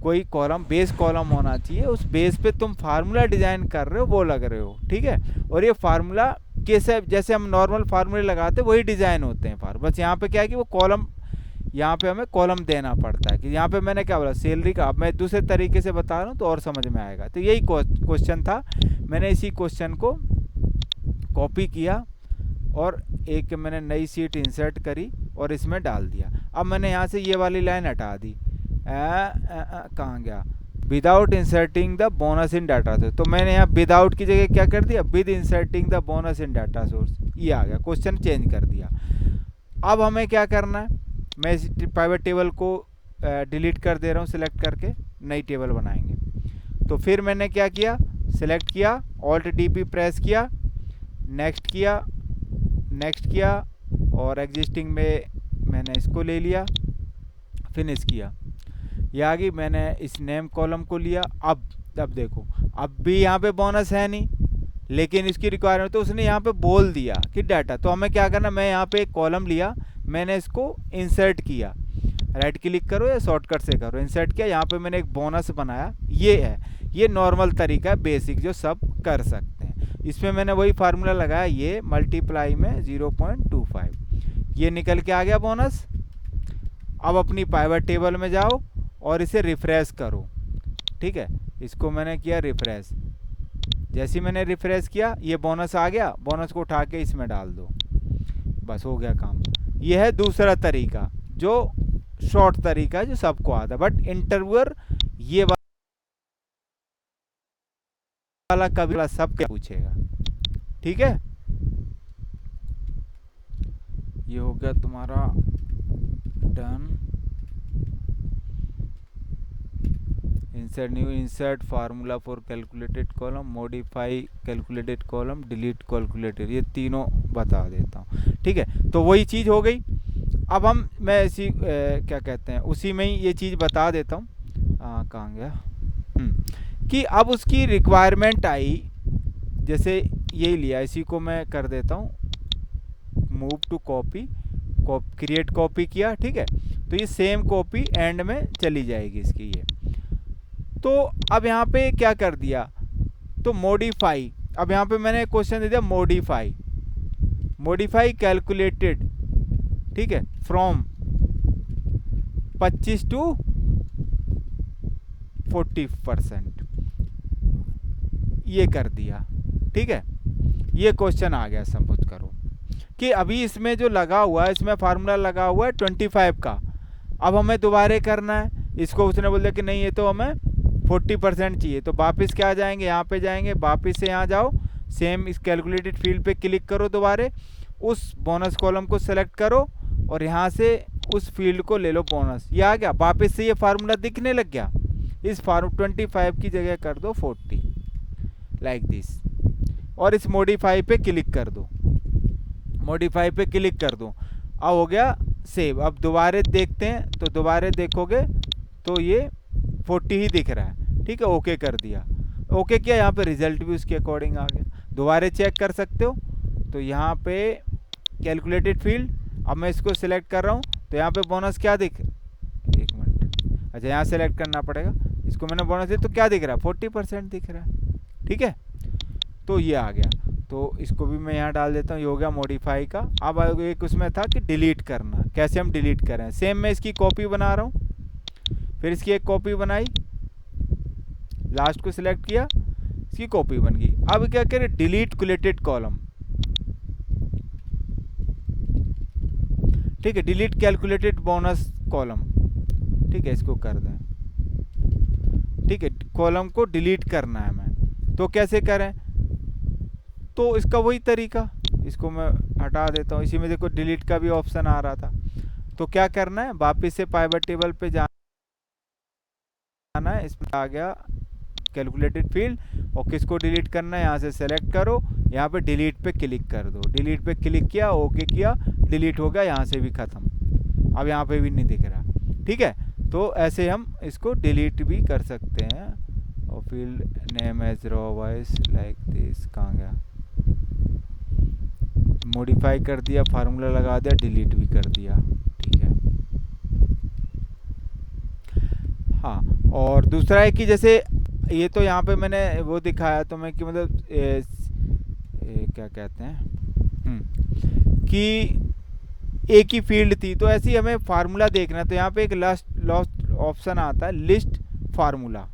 कोई कॉलम बेस कॉलम होना चाहिए, उस बेस पे तुम फार्मूला डिजाइन कर रहे हो, वो लग रहे हो। ठीक है, और ये फार्मूला कैसे, जैसे हम नॉर्मल फार्मूले लगाते हैं वही डिजाइन होते हैं बस यहाँ पे क्या है कि वो कॉलम, यहाँ पे हमें कॉलम देना पड़ता है। कि यहाँ पे मैंने क्या बोला सैलरी का, अब मैं दूसरे तरीके से बता रहा हूँ तो और समझ में आएगा। तो यही क्वेश्चन था, मैंने इसी क्वेश्चन को कॉपी किया और एक मैंने नई सीट इंसर्ट करी और इसमें डाल दिया। अब मैंने यहाँ से ये वाली लाइन हटा दी, कहाँ गया, without inserting the bonus in data source, तो मैंने यहाँ विदाउट की जगह क्या कर दिया, with inserting the bonus in data source, ये आ गया, क्वेश्चन चेंज कर दिया। अब हमें क्या करना है, मैं इस पाइवट टेबल को डिलीट कर दे रहा हूँ, सिलेक्ट करके नई टेबल बनाएंगे। तो फिर मैंने क्या किया, सिलेक्ट किया, ऑल्ट DP प्रेस किया, नेक्स्ट किया, नेक्स्ट किया, और एग्जिस्टिंग में मैंने इसको ले लिया, फिनिश किया, ये आ गई। मैंने इस नेम कॉलम को लिया। अब देखो, अब भी यहाँ पे बोनस है नहीं, लेकिन इसकी रिक्वायरमेंट तो उसने यहाँ पे बोल दिया कि डाटा, तो हमें क्या करना, मैं यहाँ पे एक कॉलम लिया, मैंने इसको इंसर्ट किया, राइट क्लिक करो या शॉर्टकट से करो, इंसर्ट किया, यहाँ पे मैंने एक बोनस बनाया। ये है, ये नॉर्मल तरीका है, बेसिक जो सब कर सकते हैं। इसमें मैंने वही फार्मूला लगाया, ये मल्टीप्लाई में 0.25, ये निकल के आ गया बोनस। अब अपनी पाइवट टेबल में जाओ और इसे रिफ्रेश करो। ठीक है, इसको मैंने किया रिफ्रेश, जैसे ही मैंने रिफ्रेश किया ये बोनस आ गया, बोनस को उठा के इसमें डाल दो, बस हो गया काम। ये है दूसरा तरीका जो शॉर्ट तरीका है, जो सबको आता है, बट इंटरव्यूअर ये वाला कभी वाला सब क्या पूछेगा। ठीक है, ये हो गया तुम्हारा done. Insert new, insert formula for calculated column, modify calculated column, delete calculated, ये तीनों बता देता हूँ। ठीक है, तो वही चीज़ हो गई। अब मैं इसी क्या कहते हैं, उसी में ही ये चीज़ बता देता हूँ, कहाँ गया, कि अब उसकी रिक्वायरमेंट आई, जैसे यही लिया, इसी को मैं कर देता हूँ move to copy, create copy किया। ठीक है, तो ये सेम कॉपी एंड में चली जाएगी इसकी ये। तो अब यहाँ पे क्या कर दिया, तो मॉडिफाई, अब यहाँ पे मैंने क्वेश्चन दे दिया मॉडिफाई कैलकुलेटेड, ठीक है, फ्रॉम 25 to 40%, ये कर दिया, ठीक है। ये क्वेश्चन आ गया, सपोज करो कि अभी इसमें जो लगा हुआ है, इसमें फार्मूला लगा हुआ है 25 का, अब हमें दोबारा करना है इसको। उसने बोल दिया कि नहीं ये तो हमें 40% चाहिए, तो वापस क्या आ जाएंगे, यहाँ पे जाएंगे, वापस से यहाँ जाओ, सेम इस कैलकुलेटेड फील्ड पे क्लिक करो, दोबारा उस बोनस कॉलम को सेलेक्ट करो और यहाँ से उस फील्ड को ले लो बोनस। ये आ गया, वापस से ये फार्मूला दिखने लग गया। इस 25 की जगह कर दो 40 लाइक दिस, और इस मॉडिफाई पे क्लिक कर दो, मॉडिफाई पे क्लिक कर दो। अब हो गया सेव। अब दोबारा देखते हैं, तो दोबारा देखोगे तो ये 40 ही दिख रहा है, ठीक है। ओके कर दिया, ओके किया, यहाँ पे रिजल्ट भी उसके अकॉर्डिंग आ गया। दोबारा चेक कर सकते हो, तो यहाँ पे कैलकुलेटेड फील्ड, अब मैं इसको सिलेक्ट कर रहा हूँ तो यहाँ पे बोनस क्या दिख, एक मिनट, अच्छा यहाँ सेलेक्ट करना पड़ेगा, इसको मैंने बोनस दिया तो क्या दिख रहा है, 40% दिख रहा है, ठीक है। तो ये आ गया, तो इसको भी मैं यहाँ डाल देता हूँ, ये हो गया मॉडिफाई का। अब एक उसमें था कि डिलीट करना, कैसे हम डिलीट करें। सेम मैं इसकी कॉपी बना रहा हूँ, फिर इसकी एक कॉपी बनाई, लास्ट को सिलेक्ट किया, इसकी कॉपी बन गई। अब क्या करें, डिलीट कैलकुलेटेड कॉलम, ठीक है, डिलीट कैलकुलेटेड बोनस कॉलम, ठीक है, इसको कर दें, ठीक है। कॉलम को डिलीट करना है हमें, तो कैसे करें, तो इसका वही तरीका, इसको मैं हटा देता हूँ। इसी में देखो डिलीट का भी ऑप्शन आ रहा था, तो क्या करना है, वापस से पाइवट टेबल पे जाना है, इसमें आ गया कैलकुलेटेड फील्ड, और किसको डिलीट करना है, यहाँ से सेलेक्ट करो, यहाँ पे डिलीट पे क्लिक कर दो, डिलीट पे क्लिक किया, ओके किया, डिलीट हो गया, यहाँ से भी ख़त्म, अब यहाँ पे भी नहीं दिख रहा, ठीक है। तो ऐसे हम इसको डिलीट भी कर सकते हैं। और field name as row wise like this, कहाँ गया, मॉडिफाई कर दिया, फार्मूला लगा दिया, डिलीट भी कर दिया, ठीक है। हाँ, और दूसरा है कि जैसे ये तो यहाँ पे मैंने वो दिखाया तो मैं कि मतलब क्या कहते हैं कि एक ही फील्ड थी, तो ऐसे ही हमें फार्मूला देखना, तो यहाँ पे एक लास्ट ऑप्शन आता है, लिस्ट फार्मूला।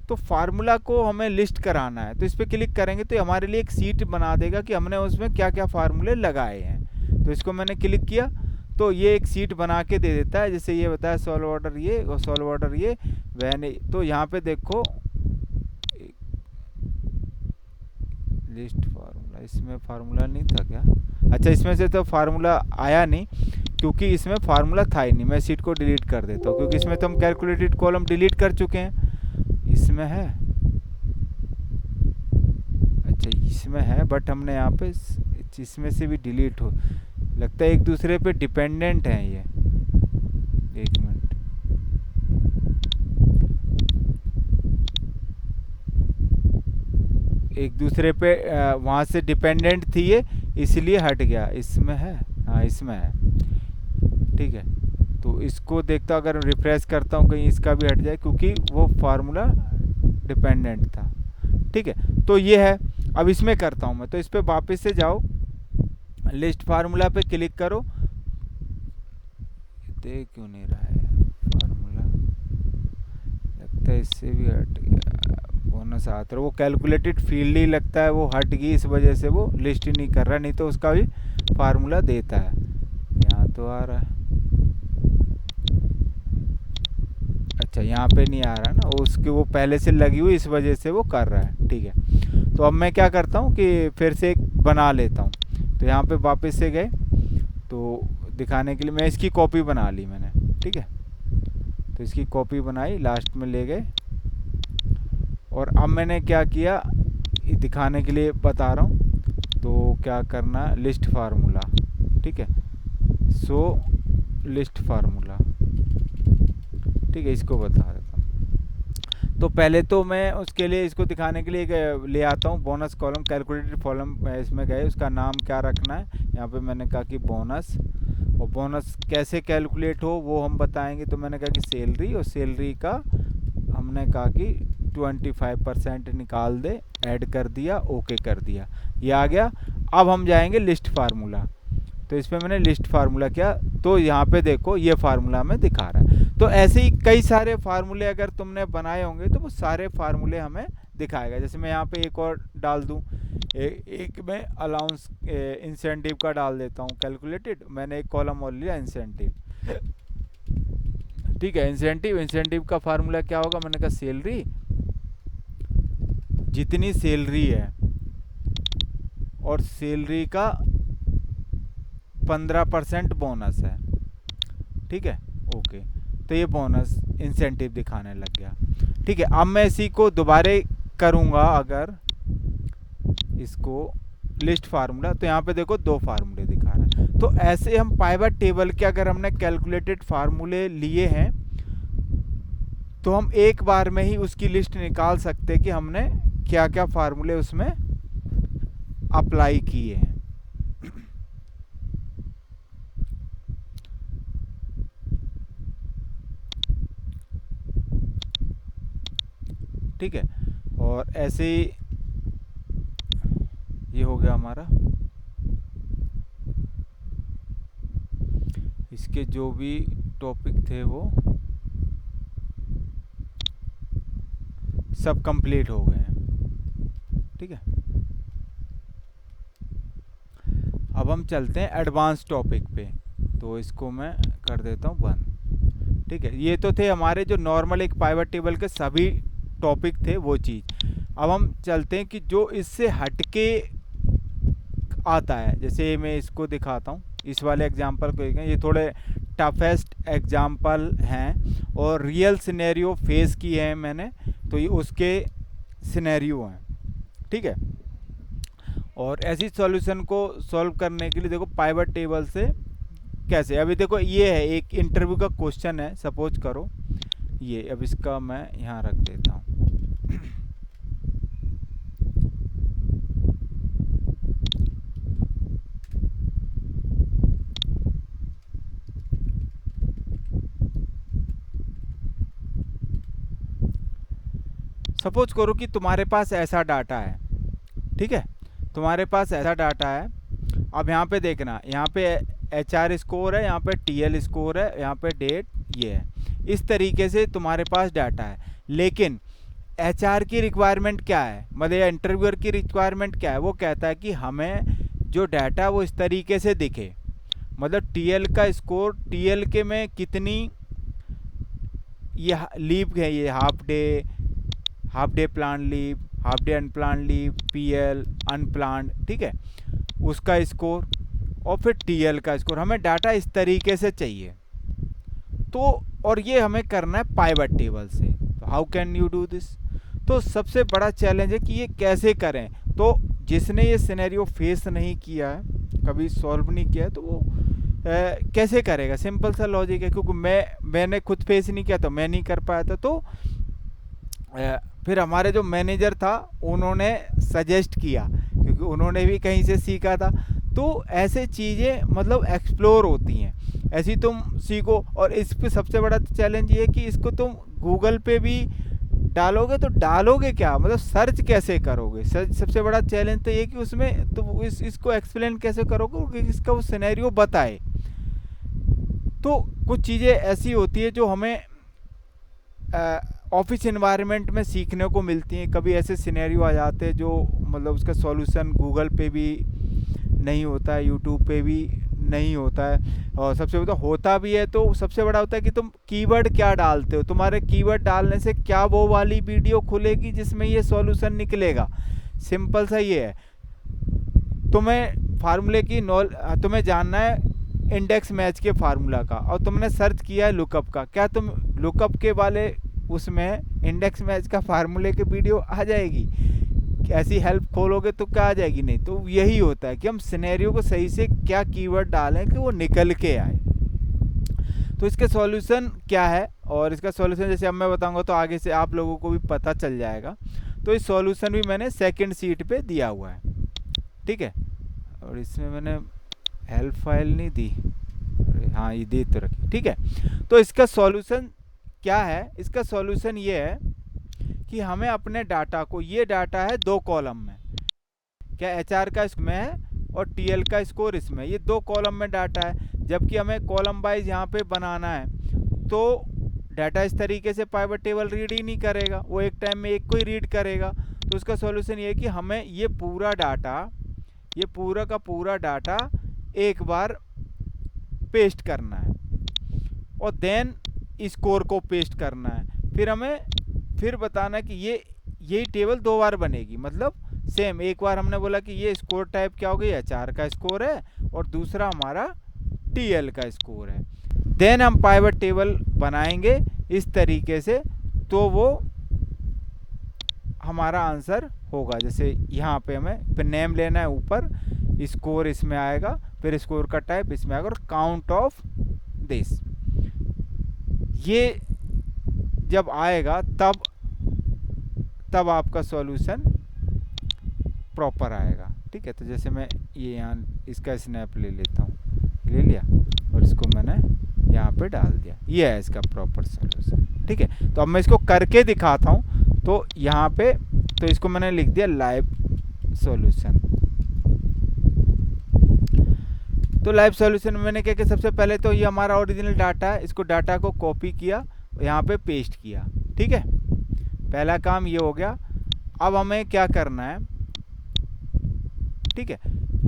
तो फार्मूला को हमें लिस्ट कराना है, तो इस पर क्लिक करेंगे तो हमारे लिए एक सीट बना देगा कि हमने उसमें क्या क्या फार्मूले लगाए हैं। तो इसको मैंने क्लिक किया तो ये एक सीट बना के दे देता है, जैसे ये बताया सॉल्व ऑर्डर ये और सॉल्व ऑर्डर ये वैन। तो यहाँ पे देखो लिस्ट फार्मूला, इसमें फार्मूला नहीं था क्या, अच्छा इसमें से तो फार्मूला आया नहीं, क्योंकि इसमें फार्मूला था ही नहीं। मैं सीट को डिलीट कर देता हूँ, क्योंकि इसमें तो हम कैलकुलेटेड कॉलम डिलीट कर चुके हैं। इसमें है, अच्छा इसमें है, बट हमने यहाँ पे इसमें से भी डिलीट हो, लगता है एक दूसरे पे डिपेंडेंट हैं ये। एक मिनट, एक दूसरे पे वहाँ से डिपेंडेंट थी ये, इसलिए हट गया। इसमें है, हाँ इसमें है, ठीक है। तो इसको देखता, अगर रिफ्रेश करता हूँ कहीं इसका भी हट जाए, क्योंकि वो फार्मूला डिपेंडेंट था, ठीक है। तो ये है, अब इसमें करता हूँ मैं, तो इस पर वापस से जाओ, लिस्ट फार्मूला पे क्लिक करो, देख क्यों नहीं रहा है फार्मूला, लगता है इससे भी हट गया, बोनस आता है, वो कैलकुलेटेड फील्ड ही लगता है वो हट गई, इस वजह से वो लिस्ट ही नहीं कर रहा, नहीं तो उसका भी फार्मूला देता है। यहाँ तो आ रहा है, अच्छा यहाँ पे नहीं आ रहा ना, उसके वो पहले से लगी हुई, इस वजह से वो कर रहा है, ठीक है। तो अब मैं क्या करता हूँ कि फिर से एक बना लेता हूँ, तो यहाँ पे वापस से गए, तो दिखाने के लिए मैं इसकी कॉपी बना ली मैंने, ठीक है। तो इसकी कॉपी बनाई, लास्ट में ले गए, और अब मैंने क्या किया, दिखाने के लिए बता रहा हूँ, तो क्या करना, लिस्ट फार्मूला, ठीक है, सो लिस्ट फार्मूला, ठीक है, इसको बता देता हूँ। तो पहले तो मैं उसके लिए, इसको दिखाने के लिए ले आता हूँ बोनस कॉलम, कैलकुलेटेड कॉलम इसमें गए, उसका नाम क्या रखना है, यहाँ पे मैंने कहा कि बोनस, और बोनस कैसे कैलकुलेट हो वो हम बताएंगे। तो मैंने कहा कि सैलरी, और सैलरी का हमने कहा कि 25% निकाल दे, ऐड कर दिया, ओके कर दिया, ये आ गया। अब हम जाएंगे लिस्ट फार्मूला, तो इस पर मैंने लिस्ट फार्मूला किया, तो यहाँ पे देखो ये फार्मूला में दिखा रहा है। तो ऐसे ही कई सारे फार्मूले अगर तुमने बनाए होंगे तो वो सारे फार्मूले हमें दिखाएगा। जैसे मैं यहाँ पे एक और डाल दूँ, एक मैं अलाउंस इंसेंटिव का डाल देता हूँ, कैलकुलेटेड, मैंने एक कॉलम और लिया इंसेंटिव, ठीक है। इंसेंटिव का फार्मूला क्या होगा, मैंने कहा सैलरी, जितनी सैलरी है और सैलरी का 15% बोनस है, ठीक है, ओके। तो ये बोनस इंसेंटिव दिखाने लग गया, ठीक है। अब मैं इसी को दोबारा करूँगा, अगर इसको लिस्ट फार्मूला, तो यहाँ पे देखो 2 फार्मूले दिखा रहा है। तो ऐसे हम पाइवट टेबल के अगर हमने कैलकुलेटेड फार्मूले लिए हैं तो हम एक बार में ही उसकी लिस्ट निकाल सकते हैं कि हमने क्या क्या फार्मूले उसमें अप्लाई किए हैं। ठीक है, और ऐसे ही ये हो गया हमारा, इसके जो भी टॉपिक थे वो सब कंप्लीट हो गए हैं, ठीक है। अब हम चलते हैं एडवांस टॉपिक पे, तो इसको मैं कर देता हूँ बंद, ठीक है। ये तो थे हमारे जो नॉर्मल एक पाइवट टेबल के सभी टॉपिक थे वो चीज़। अब हम चलते हैं कि जो इससे हटके आता है, जैसे मैं इसको दिखाता हूँ, इस वाले एग्जाम्पल को देखें, ये थोड़े टफेस्ट एग्जाम्पल हैं और रियल सिनेरियो फेस की है मैंने, तो ये उसके सिनेरियो हैं, ठीक है। और ऐसी सॉल्यूशन को सॉल्व करने के लिए देखो पाइवट टेबल से कैसे, अभी देखो ये है एक इंटरव्यू का क्वेश्चन है, सपोज करो ये, अब इसका मैं यहाँ रख देता हूँ। सपोज करो कि तुम्हारे पास ऐसा डाटा है, ठीक है, तुम्हारे पास ऐसा डाटा है। अब यहाँ पे देखना, यहाँ पे HR स्कोर है, यहाँ पे TL स्कोर है, यहाँ पे डेट ये है, इस तरीके से तुम्हारे पास डाटा है। लेकिन HR की रिक्वायरमेंट क्या है, मतलब या इंटरव्यूअर की रिक्वायरमेंट क्या है, वो कहता है कि हमें जो डाटा वो इस तरीके से दिखे, मतलब TL का स्कोर, TL के में कितनी ये लीव है, ये half day plan leave, half day unplan leave, PL unplan, ठीक है, उसका स्कोर, और फिर TL का स्कोर, हमें डाटा इस तरीके से चाहिए। तो और ये हमें करना है पाइवट टेबल से। तो how can you do this, तो सबसे बड़ा चैलेंज है कि ये कैसे करें। तो जिसने ये सिनेरियो फेस नहीं किया है, कभी सॉल्व नहीं किया है, तो वो कैसे करेगा। सिंपल सा लॉजिक है, क्योंकि मैंने खुद फेस नहीं किया तो मैं नहीं कर पाया था। तो फिर हमारे जो मैनेजर था उन्होंने सजेस्ट किया, क्योंकि उन्होंने भी कहीं से सीखा था। तो ऐसे चीज़ें मतलब एक्सप्लोर होती हैं, ऐसी तुम सीखो। और इस पे सबसे बड़ा चैलेंज ये है कि इसको तुम गूगल पे भी डालोगे तो डालोगे क्या, मतलब सर्च कैसे करोगे। सबसे बड़ा चैलेंज तो ये कि उसमें तो इसको एक्सप्लेन कैसे करोगे कि इसका वो सिनेरियो बताए। तो कुछ चीज़ें ऐसी होती है जो हमें ऑफिस एनवायरनमेंट में सीखने को मिलती हैं। कभी ऐसे सिनेरियो आ जाते हैं जो मतलब उसका सॉल्यूशन गूगल पे भी नहीं होता है, यूट्यूब पे भी नहीं होता है, और सबसे बड़ा होता भी है तो सबसे बड़ा होता है कि तुम कीवर्ड क्या डालते हो। तुम्हारे कीवर्ड डालने से क्या वो वाली वीडियो खुलेगी जिसमें ये सॉल्यूशन निकलेगा। सिंपल सा ये है। तुम्हें फार्मूले की तुम्हें जानना है इंडेक्स मैच के फार्मूला का, और तुमने सर्च किया है लुकअप का, क्या तुम लुकअप के वाले उसमें इंडेक्स मैच का फार्मूले की वीडियो आ जाएगी? ऐसी हेल्प खोलोगे तो क्या आ जाएगी? नहीं। तो यही होता है कि हम सिनेरियो को सही से क्या कीवर्ड डालें कि वो निकल के आए। तो इसके सॉल्यूशन क्या है, और इसका सॉल्यूशन जैसे अब मैं बताऊंगा तो आगे से आप लोगों को भी पता चल जाएगा। तो इस सॉल्यूशन भी मैंने सेकंड शीट पे दिया हुआ है, ठीक है। और इसमें मैंने हेल्प फाइल नहीं दी, हाँ ये दे तो रखी, ठीक है। तो इसका सॉल्यूशन क्या है? इसका सॉल्यूशन ये है कि हमें अपने डाटा को, ये डाटा है 2 कॉलम में, क्या एचआर का इसमें है और टीएल का स्कोर इसमें, ये 2 कॉलम में डाटा है, जबकि हमें कॉलम वाइज यहाँ पे बनाना है। तो डाटा इस तरीके से पाइवट टेबल रीड ही नहीं करेगा, वो एक टाइम में एक को ही रीड करेगा। तो उसका सॉल्यूशन ये है कि हमें ये पूरा डाटा, ये पूरा का पूरा डाटा एक बार पेस्ट करना है और देन स्कोर को पेस्ट करना है। फिर हमें फिर बताना है कि यही टेबल 2 बार बनेगी, मतलब सेम, एक बार हमने बोला कि ये स्कोर टाइप क्या हो गई, एचआर का स्कोर है और दूसरा हमारा टीएल का स्कोर है। देन हम पाइवट टेबल बनाएंगे इस तरीके से, तो वो हमारा आंसर होगा। जैसे यहाँ पे हमें फिर नेम लेना है ऊपर, स्कोर इसमें आएगा, फिर स्कोर का टाइप इसमें आएगा और काउंट ऑफ दिस, ये जब आएगा तब आपका सॉल्यूशन प्रॉपर आएगा। ठीक है, तो जैसे मैं ये यहाँ इसका स्नैप ले लेता हूँ, ले लिया और इसको मैंने यहाँ पे डाल दिया, ये है इसका प्रॉपर सॉल्यूशन। ठीक है, तो अब मैं इसको करके दिखाता हूँ। तो यहाँ पे तो इसको मैंने लिख दिया लाइव सॉल्यूशन। तो लाइव सॉल्यूशन में मैंने क्या किया, सबसे पहले तो ये हमारा ओरिजिनल डाटा है, इसको डाटा को कॉपी किया, यहाँ पे पेस्ट किया। ठीक है, पहला काम ये हो गया। अब हमें क्या करना है, ठीक है,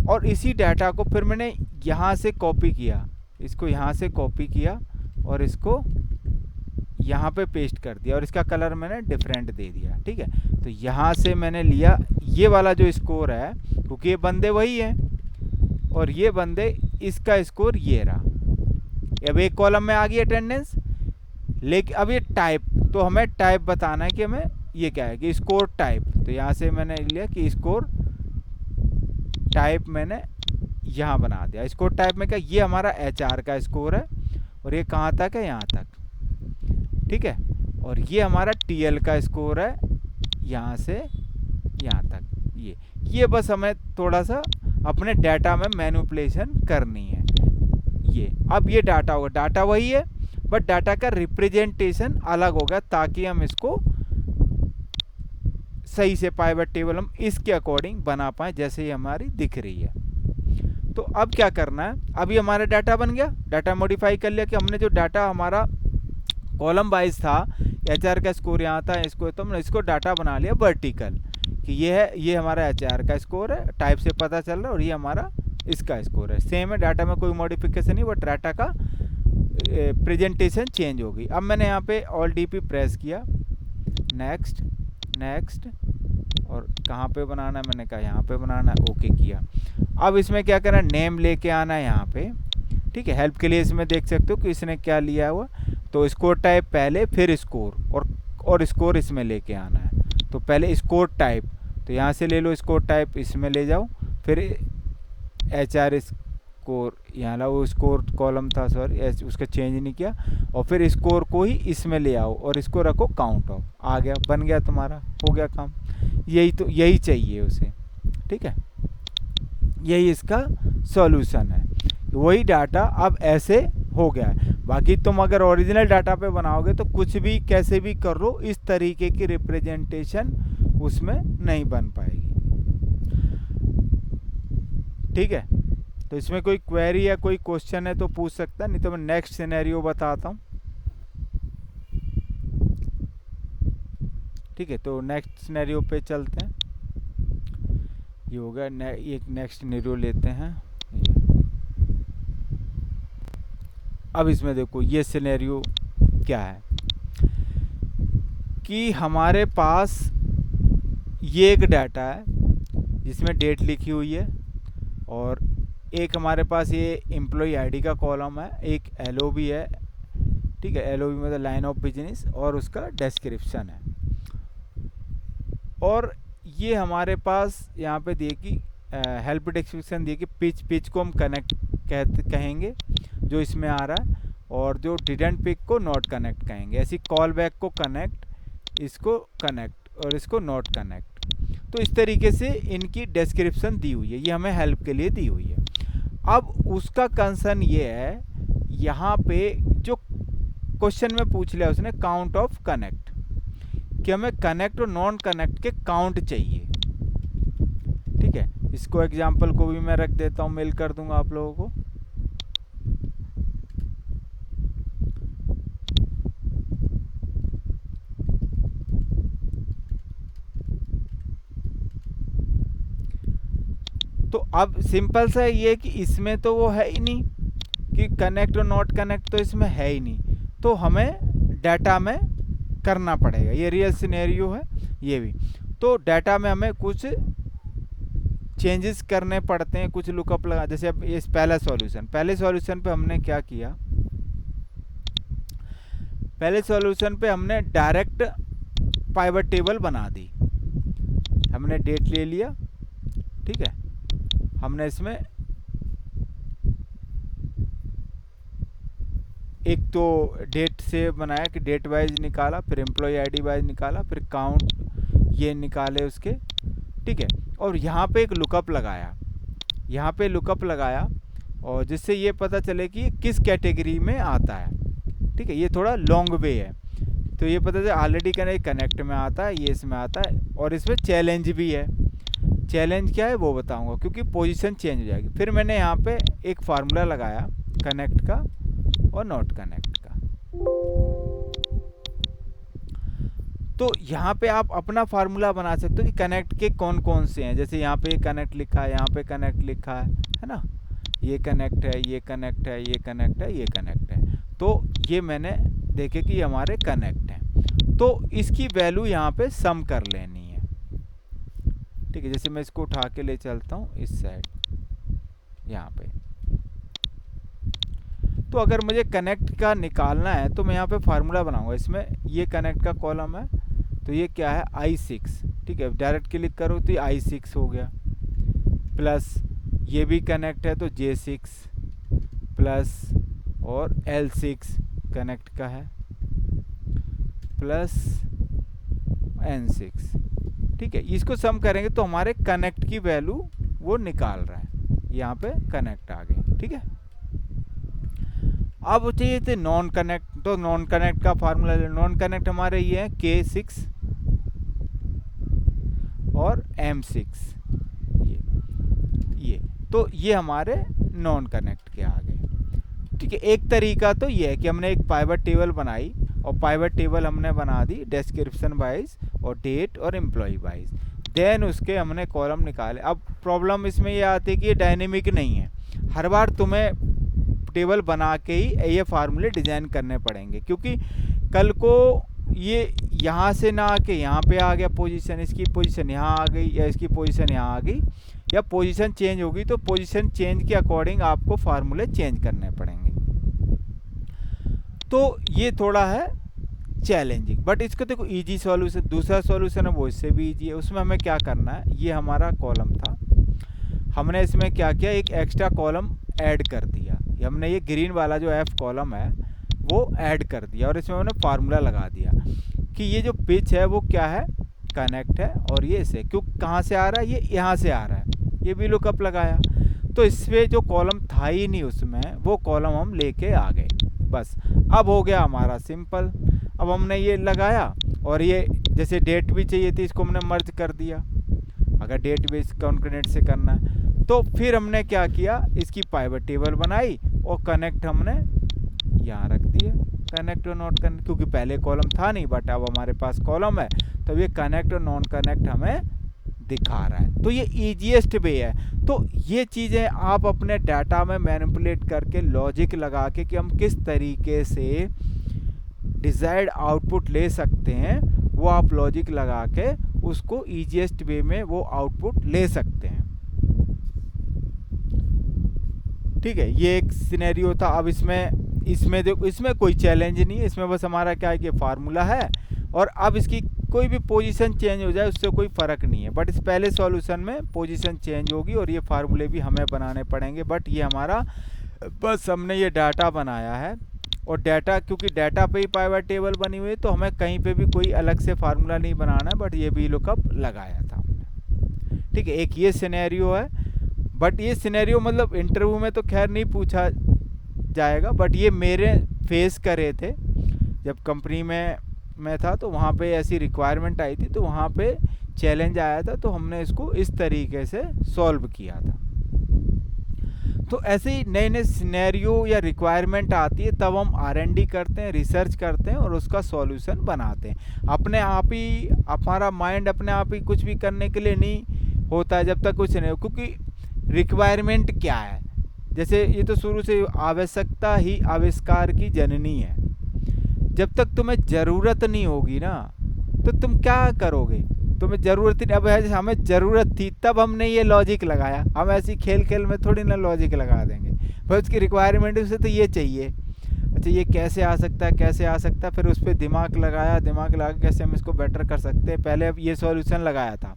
और इसी डाटा को फिर मैंने यहाँ से कॉपी किया, इसको यहाँ से कॉपी किया और इसको यहाँ पे पेस्ट कर दिया और इसका कलर मैंने डिफरेंट दे दिया। ठीक है, तो यहाँ से मैंने लिया ये वाला जो स्कोर है, क्योंकि ये बंदे वही हैं और ये बंदे, इसका स्कोर ये रहा। अब एक कॉलम में आ गई अटेंडेंस, लेकिन अब ये टाइप, तो हमें टाइप बताना है कि हमें ये क्या है कि स्कोर टाइप। तो यहाँ से मैंने लिया कि स्कोर टाइप मैंने यहाँ बना दिया। स्कोर टाइप में क्या, ये हमारा एचआर का स्कोर है और ये कहाँ तक है, यहाँ तक। ठीक है, और ये हमारा टीएल का स्कोर है, यहाँ से यहाँ तक। ये बस हमें थोड़ा सा अपने डाटा में मैनिपुलेशन करनी है। ये अब ये डाटा होगा, डाटा वही है बट डाटा का रिप्रेजेंटेशन अलग होगा, ताकि हम इसको सही से पाइवट टेबल हम इसके अकॉर्डिंग बना पाए जैसे ये हमारी दिख रही है। तो अब क्या करना है, अभी हमारा डाटा बन गया, डाटा मॉडिफाई कर लिया कि हमने जो डाटा हमारा कॉलम वाइज था, एचआर का स्कोर यहाँ था, इसको तो हमने इसको डाटा बना लिया वर्टिकल कि ये है, ये हमारा एचआर का स्कोर है, टाइप से पता चल रहा है, और ये हमारा इसका स्कोर है। सेम है, डाटा में कोई मॉडिफिकेशन नहीं, बट डाटा का प्रेजेंटेशन चेंज हो गई। अब मैंने यहाँ पे ऑल डीपी प्रेस किया, नेक्स्ट नेक्स्ट, और कहाँ पे बनाना है, मैंने कहा यहाँ पे बनाना है, ओके किया। अब इसमें क्या करना है, नेम लेके आना है यहाँ पे। ठीक है, हेल्प के लिए इसमें देख सकते हो कि इसने क्या लिया हुआ, तो स्कोर टाइप पहले, फिर स्कोर, और स्कोर इसमें लेके आना है। तो पहले स्कोर टाइप, तो यहाँ से ले लो स्कोर टाइप, इसमें ले जाओ, फिर एचआर स्कोर यहाँ लाओ, वो स्कोर कॉलम था सॉरी, उसका चेंज नहीं किया, और फिर स्कोर को ही इसमें ले आओ और इसको रखो काउंट ऑफ, आ गया, बन गया, तुम्हारा हो गया काम। यही चाहिए उसे। ठीक है, यही इसका सॉल्यूशन है। वही डाटा अब ऐसे हो गया है। बाकी तुम अगर ओरिजिनल डाटा पे बनाओगे तो कुछ भी कैसे भी कर लो, इस तरीके की रिप्रेजेंटेशन उसमें नहीं बन पाएगी। ठीक है, तो इसमें कोई क्वेरी या कोई क्वेश्चन है तो पूछ सकता है, नहीं तो मैं नेक्स्ट सिनेरियो बताता हूँ। ठीक है, तो नेक्स्ट सिनेरियो पे चलते हैं। ये हो गया, एक नेक्स्ट सिनेरियो लेते हैं। अब इसमें देखो ये सिनेरियो क्या है कि हमारे पास ये एक डाटा है जिसमें डेट लिखी हुई है, और एक हमारे पास ये एम्प्लॉय आईडी का कॉलम है, एक एलओबी है। ठीक है, एलओबी मतलब लाइन ऑफ बिजनेस, और उसका डिस्क्रिप्शन है। और ये हमारे पास यहाँ पे दिए कि हेल्प डिस्क्रिप्शन दिए कि पिच को हम कनेक्ट कहेंगे जो इसमें आ रहा है, और जो डिडंट पिक को नॉट कनेक्ट कहेंगे। ऐसी कॉल बैक को कनेक्ट, इसको कनेक्ट और इसको नॉट कनेक्ट। तो इस तरीके से इनकी डिस्क्रिप्शन दी हुई है, ये हमें हेल्प के लिए दी हुई है। अब उसका कंसर्न ये है, यहाँ पे जो क्वेश्चन में पूछ लिया उसने काउंट ऑफ कनेक्ट, कि हमें कनेक्ट और नॉन कनेक्ट के काउंट चाहिए। ठीक है, इसको एग्जाम्पल को भी मैं रख देता हूँ, मेल कर दूंगा आप लोगों को। तो अब सिंपल सा ये है कि इसमें तो वो है ही नहीं कि कनेक्ट और नॉट कनेक्ट, तो इसमें है ही नहीं, तो हमें डाटा में करना पड़ेगा। ये रियल सिनेरियो है ये भी। तो डाटा में हमें कुछ चेंजेस करने पड़ते हैं, कुछ लुकअप लगा। जैसे अब इस पहले सॉल्यूशन पे हमने क्या किया, पहले सॉल्यूशन पे हमने डायरेक्ट पाइवट टेबल बना दी। हमने डेट ले लिया, ठीक है, हमने इसमें एक तो डेट से बनाया कि डेट वाइज निकाला, फिर एम्प्लॉय आईडी वाइज निकाला, फिर काउंट ये निकाले उसके, ठीक है। और यहाँ पे एक लुकअप लगाया, यहाँ पे लुकअप लगाया, और जिससे ये पता चले कि किस कैटेगरी में आता है। ठीक है, ये थोड़ा लॉन्ग वे है, तो ये पता चले ऑलरेडी कनेक्ट में आता है, ये इसमें आता है, और इसमें चैलेंज भी है। चैलेंज क्या है वो बताऊंगा, क्योंकि पोजीशन चेंज हो जाएगी। फिर मैंने यहाँ पे एक फार्मूला लगाया कनेक्ट का और नॉट कनेक्ट का। तो यहाँ पे आप अपना फार्मूला बना सकते हो कि कनेक्ट के कौन कौन से हैं। जैसे यहाँ पे कनेक्ट लिखा है, यहाँ पे कनेक्ट लिखा है ना, ये कनेक्ट है, ये कनेक्ट है, ये कनेक्ट है, ये कनेक्ट है। तो ये मैंने देखे कि हमारे कनेक्ट हैं, तो इसकी वैल्यू यहाँ पे सम कर लेनी है। ठीक है, जैसे मैं इसको उठा के ले चलता हूँ इस साइड यहाँ पे। तो अगर मुझे कनेक्ट का निकालना है तो मैं यहाँ पे फार्मूला बनाऊंगा। इसमें ये कनेक्ट का कॉलम है, तो ये क्या है I6। ठीक है, डायरेक्ट क्लिक करो तो ये I6 हो गया, प्लस ये भी कनेक्ट है तो J6 प्लस और L6 कनेक्ट का है, प्लस N6। ठीक है, इसको सम करेंगे तो हमारे कनेक्ट की वैल्यू वो निकाल रहा है। यहाँ पे कनेक्ट आ गए। ठीक है, अब चाहिए थे नॉन कनेक्ट, तो नॉन कनेक्ट का फार्मूला, नॉन कनेक्ट हमारे ये है K6 और M6, ये तो ये हमारे नॉन कनेक्ट के आ गए। ठीक है, एक तरीका तो ये है कि हमने एक पाइवट टेबल बनाई, और पाइवट टेबल हमने बना दी डिस्क्रिप्शन वाइज और डेट और एम्प्लॉय वाइज, देन उसके हमने कॉलम निकाले। अब प्रॉब्लम इसमें ये आती है कि ये डायनेमिक नहीं है, हर बार तुम्हें टेबल बना के ही ये फार्मूले डिजाइन करने पड़ेंगे, क्योंकि कल को ये यहाँ से ना आके यहाँ पे आ गया पोजीशन, इसकी पोजीशन यहाँ आ गई या इसकी पोजीशन यहाँ आ गई, या पोजीशन चेंज होगी, तो पोजीशन चेंज के अकॉर्डिंग आपको फार्मूले चेंज करने पड़ेंगे। तो ये थोड़ा है चैलेंजिंग, बट इसको देखो इजी सॉल्यूशन। दूसरा सॉल्यूशन है वो इससे भी इजी है। उसमें हमें क्या करना है, ये हमारा कॉलम था, हमने इसमें क्या किया, एक एक्स्ट्रा कॉलम ऐड कर दिया। हमने ये ग्रीन वाला जो F कॉलम है वो ऐड कर दिया, और इसमें हमने फार्मूला लगा दिया कि ये जो पिच है वो क्या है, कनेक्ट है, और ये इसे क्यों कहाँ से आ रहा है, ये यहाँ से आ रहा है। ये भी लुकअप लगाया, तो इसमें जो कॉलम था ही नहीं उसमें, वो कॉलम हम लेके आ गए। बस अब हो गया हमारा सिंपल। अब हमने ये लगाया, और ये जैसे डेट भी चाहिए थी, इसको हमने मर्ज कर दिया, अगर डेट बेस कॉन्कनेट से करना है। तो फिर हमने क्या किया, इसकी पाइवट टेबल बनाई, और कनेक्ट हमने यहाँ रख दिया, कनेक्ट और नॉट कनेक्ट, क्योंकि पहले कॉलम था नहीं, बट अब हमारे पास कॉलम है, तो ये कनेक्ट और नॉन कनेक्ट हमें दिखा रहा है। तो ये ईजीएस्ट वे है। तो ये चीज़ें आप अपने डाटा में मैनिपुलेट करके, लॉजिक लगा के, कि हम किस तरीके से डिजायर्ड आउटपुट ले सकते हैं, वो आप लॉजिक लगा के उसको ईजीएस्ट वे में वो आउटपुट ले सकते हैं। ठीक है, ये एक सिनेरियो था। अब इसमें देखो, इसमें कोई चैलेंज नहीं है, इसमें बस हमारा क्या है कि फार्मूला है, और अब इसकी कोई भी पोजीशन चेंज हो जाए उससे कोई फ़र्क नहीं है। बट इस पहले सॉल्यूशन में पोजीशन चेंज होगी, और ये फार्मूले भी हमें बनाने पड़ेंगे। बट ये हमारा बस हमने ये डाटा बनाया है, और डाटा, क्योंकि डाटा पे ही पाइवट टेबल बनी हुई है, तो हमें कहीं पे भी कोई अलग से फार्मूला नहीं बनाना है। बट ये भी लुकअप लगाया था हमने। ठीक है, एक ये सिनेरियो है, बट ये सिनेरियो मतलब इंटरव्यू में तो खैर नहीं पूछा जाएगा, बट ये मेरे फेस करे थे जब कंपनी में में था, तो वहाँ पे ऐसी रिक्वायरमेंट आई थी, तो वहाँ पे चैलेंज आया था, तो हमने इसको इस तरीके से सॉल्व किया था। तो ऐसे ही नए नए सिनेरियो या रिक्वायरमेंट आती है, तब हम R&D करते हैं, रिसर्च करते हैं और उसका सॉल्यूशन बनाते हैं। अपने आप ही हमारा माइंड अपने आप ही कुछ भी करने के लिए नहीं होता है जब तक कुछ नहीं हो, क्योंकि रिक्वायरमेंट क्या है, जैसे ये तो शुरू से आवश्यकता ही आविष्कार की जननी है। जब तक तुम्हें ज़रूरत नहीं होगी ना, तो तुम क्या करोगे? तुम्हें ज़रूरत ही, अब जैसे हमें ज़रूरत थी तब हमने ये लॉजिक लगाया, हम ऐसी खेल खेल में थोड़ी ना लॉजिक लगा देंगे भाई, उसकी रिक्वायरमेंट से तो ये चाहिए। अच्छा ये कैसे आ सकता है, कैसे आ सकता है, फिर उस पर दिमाग लगाया, दिमाग लगा के कैसे हम इसको बेटर कर सकते हैं। पहले अब ये सॉल्यूशन लगाया था,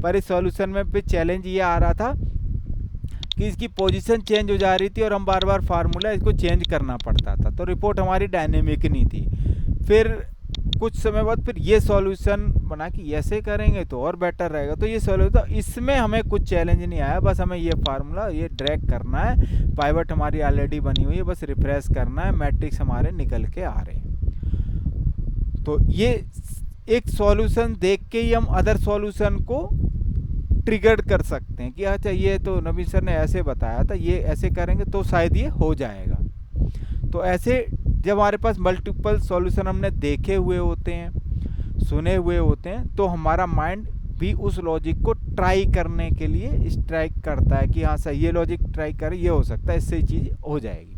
पर इस सॉल्यूशन में फिर चैलेंज ये आ रहा था कि इसकी पोजीशन चेंज हो जा रही थी और हम बार बार फार्मूला इसको चेंज करना पड़ता था, तो रिपोर्ट हमारी डायनेमिक नहीं थी। फिर कुछ समय बाद फिर ये सॉल्यूशन बना कि ऐसे करेंगे तो और बेटर रहेगा, तो ये सॉल्यूशन, इसमें हमें कुछ चैलेंज नहीं आया, बस हमें ये फार्मूला ये ड्रैग करना है, पाइवट हमारी ऑलरेडी बनी हुई है, बस रिफ्रेश करना है, मैट्रिक्स हमारे निकल के आ रहे हैं। तो ये एक सॉल्यूशन देख के ही हम अदर सॉल्यूशन को ट्रिगर कर सकते हैं कि अच्छा ये तो नवीन सर ने ऐसे बताया था, ये ऐसे करेंगे तो शायद ये हो जाएगा। तो ऐसे जब हमारे पास मल्टीपल सॉल्यूशन हमने देखे हुए होते हैं, सुने हुए होते हैं, तो हमारा माइंड भी उस लॉजिक को ट्राई करने के लिए स्ट्राइक करता है कि हाँ सही, ये लॉजिक ट्राई करें, ये हो सकता है, इससे चीज़ हो जाएगी।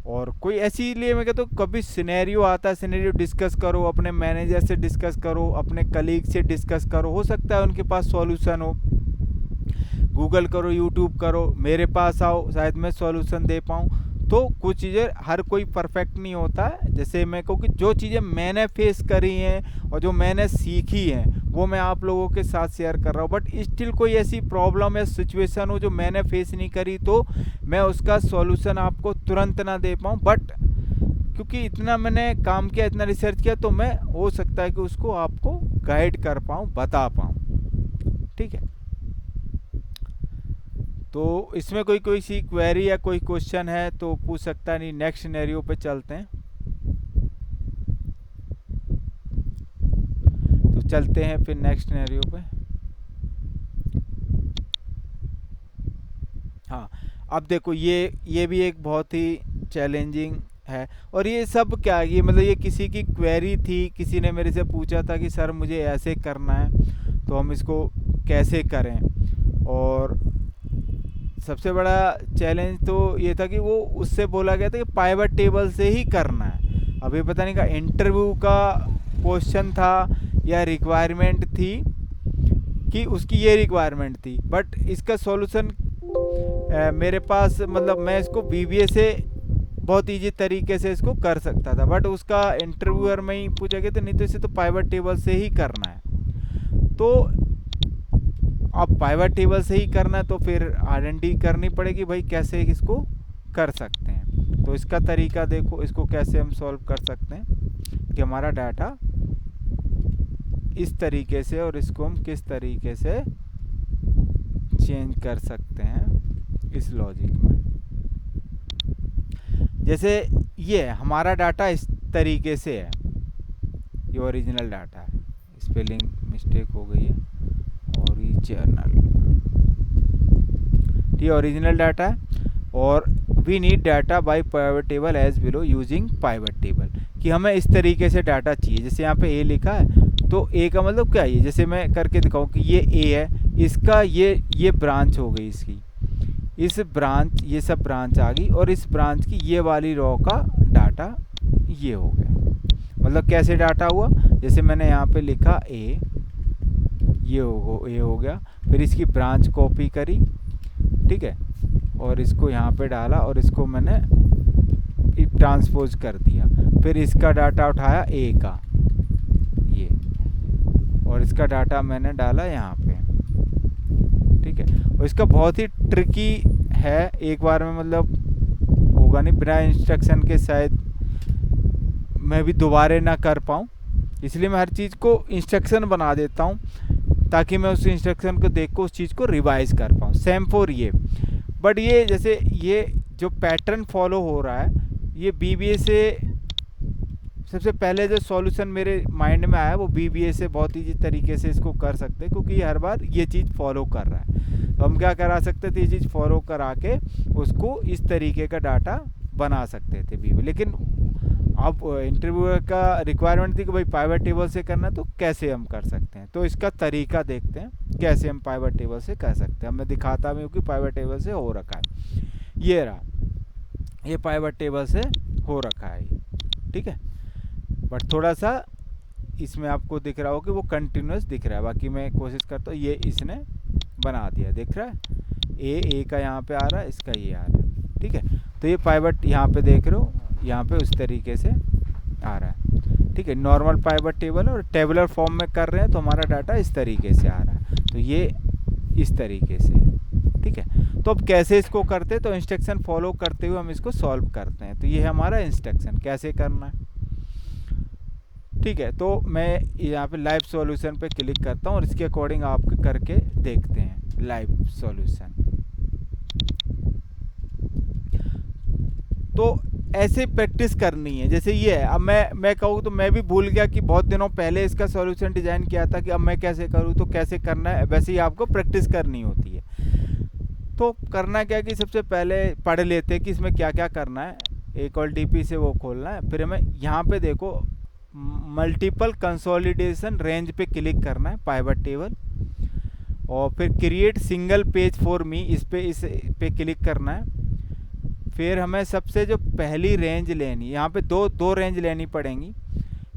और कोई ऐसी लिए मैं कहता हूँ, कभी सिनेरियो आता है, सिनेरियो डिस्कस करो, अपने मैनेजर से डिस्कस करो, अपने कलीग से डिस्कस करो, हो सकता है उनके पास सॉल्यूशन हो, गूगल करो, यूट्यूब करो, मेरे पास आओ, शायद मैं सॉल्यूशन दे पाऊँ। तो कुछ चीज़ें, हर कोई परफेक्ट नहीं होता है। जैसे मैं कहूँ कि जो चीज़ें मैंने फेस करी हैं और जो मैंने सीखी हैं वो मैं आप लोगों के साथ शेयर कर रहा हूँ, बट स्टिल कोई ऐसी प्रॉब्लम या सिचुएशन हो जो मैंने फेस नहीं करी, तो मैं उसका सॉल्यूशन आपको तुरंत ना दे पाऊँ, बट क्योंकि इतना मैंने काम किया, इतना रिसर्च किया, तो मैं हो सकता है कि उसको आपको गाइड कर पाऊँ, बता पाऊँ। ठीक है, तो इसमें कोई सी क्वेरी या कोई क्वेश्चन है तो पूछ सकता है, नहीं नेक्स्ट सिनेरियो पे चलते हैं। तो चलते हैं फिर नेक्स्ट सिनेरियो पे। हाँ, अब देखो ये भी एक बहुत ही चैलेंजिंग है, और ये सब क्या, ये मतलब ये किसी की क्वेरी थी, किसी ने मेरे से पूछा था कि सर मुझे ऐसे करना है, तो हम इसको कैसे करें। और सबसे बड़ा चैलेंज तो ये था कि वो उससे बोला गया था कि पाइवट टेबल से ही करना है। अभी पता नहीं का इंटरव्यू का क्वेश्चन था या रिक्वायरमेंट थी कि उसकी ये रिक्वायरमेंट थी, बट इसका सॉल्यूशन मेरे पास, मतलब मैं इसको VBA से बहुत इजी तरीके से इसको कर सकता था, बट उसका इंटरव्यूअर में ही पूछा गया था, नहीं तो इसे तो पाइवट टेबल से ही करना है। तो अब पाइवट टेबल से ही करना है, तो फिर R&D करनी पड़ेगी भाई, कैसे इसको कर सकते हैं। तो इसका तरीका देखो, इसको कैसे हम सॉल्व कर सकते हैं कि हमारा डाटा इस तरीके से, और इसको हम किस तरीके से चेंज कर सकते हैं इस लॉजिक में। जैसे ये हमारा डाटा इस तरीके से है, ये ओरिजिनल डाटा है, स्पेलिंग मिस्टेक हो गई है, ओरिजिनल, ये ओरिजिनल डाटा है, और we need data by pivot table as below using pivot table, कि हमें इस तरीके से डाटा चाहिए। जैसे यहाँ पे ए लिखा है, तो ए का मतलब क्या है, जैसे मैं करके दिखाऊँ कि ये ए है, इसका ये ब्रांच हो गई, इसकी इस ब्रांच, ये सब ब्रांच आ गई, और इस ब्रांच की ये वाली रो का डाटा ये हो गया। मतलब कैसे डाटा हुआ, जैसे मैंने यहाँ पे लिखा ए, ये हो गया, फिर इसकी ब्रांच कॉपी करी, ठीक है, और इसको यहाँ पे डाला, और इसको मैंने ट्रांसपोज कर दिया, फिर इसका डाटा उठाया ए का ये, और इसका डाटा मैंने डाला यहाँ पे, ठीक है। और इसका बहुत ही ट्रिकी है, एक बार में मतलब होगा नहीं, बिना इंस्ट्रक्शन के शायद मैं भी दोबारा ना कर पाऊँ, इसलिए मैं हर चीज़ को इंस्ट्रक्शन बना देता हूँ, ताकि मैं उस इंस्ट्रक्शन को देख कर उस चीज़ को रिवाइज कर पाऊँ। सेम फॉर ये, बट ये जैसे ये जो पैटर्न फॉलो हो रहा है, ये BBA से सबसे पहले जो सॉल्यूशन मेरे माइंड में आया वो VBA से बहुत ईजी तरीके से इसको कर सकते हैं, क्योंकि ये हर बार ये चीज़ फॉलो कर रहा है। तो हम क्या करा सकते थे, ये चीज़ फॉलो करा के उसको इस तरीके का डाटा बना सकते थे VBA। लेकिन अब इंटरव्यूअर का रिक्वायरमेंट थी कि भाई पाइवट टेबल से करना, तो कैसे हम कर सकते हैं। तो इसका तरीका देखते हैं कैसे हम पाइवट टेबल से कर सकते हैं। मैं दिखाता भी हूँ कि पाइवट टेबल से हो रखा है। ये रहा, ये पाइवट टेबल से हो रखा है ये, ठीक है। बट थोड़ा सा इसमें आपको दिख रहा हो कि वो कंटिन्यूस दिख रहा है। बाकी मैं कोशिश करता हूँ, ये इसने बना दिया, दिख रहा है ए का यहाँ पे आ रहा है, इसका ये आ रहा है, ठीक है। तो ये पाइवट यहाँ पे देख रहे हो, यहाँ पे उस तरीके से आ रहा है, ठीक है। नॉर्मल पाइवट टेबल और टेबलर फॉर्म में कर रहे हैं तो हमारा डाटा इस तरीके से आ रहा है। तो ये इस तरीके से है, ठीक है। तो अब कैसे इसको करते हैं, तो इंस्ट्रक्शन फॉलो करते हुए हम इसको सॉल्व करते हैं। तो ये है हमारा इंस्ट्रक्शन कैसे करना है, ठीक है। तो मैं यहाँ पे लाइव सॉल्यूशन पे क्लिक करता हूँ और इसके अकॉर्डिंग आप करके देखते हैं लाइव सॉल्यूशन। तो ऐसे प्रैक्टिस करनी है, जैसे ये है। अब मैं कहूँ तो मैं भी भूल गया कि बहुत दिनों पहले इसका सॉल्यूशन डिज़ाइन किया था कि अब मैं कैसे करूँ, तो कैसे करना है वैसे ही आपको प्रैक्टिस करनी होती है। तो करना क्या कि सबसे पहले पढ़ लेते हैं कि इसमें क्या क्या करना है। एक और DP से वो खोलना है, फिर हमें यहाँ पे देखो मल्टीपल कंसोलिडेशन रेंज पे क्लिक करना है, पाइवट टेबल, और फिर create single page for me इस पे क्लिक करना है। फिर हमें सबसे जो पहली रेंज लेनी है, यहाँ पे दो रेंज लेनी पड़ेंगी।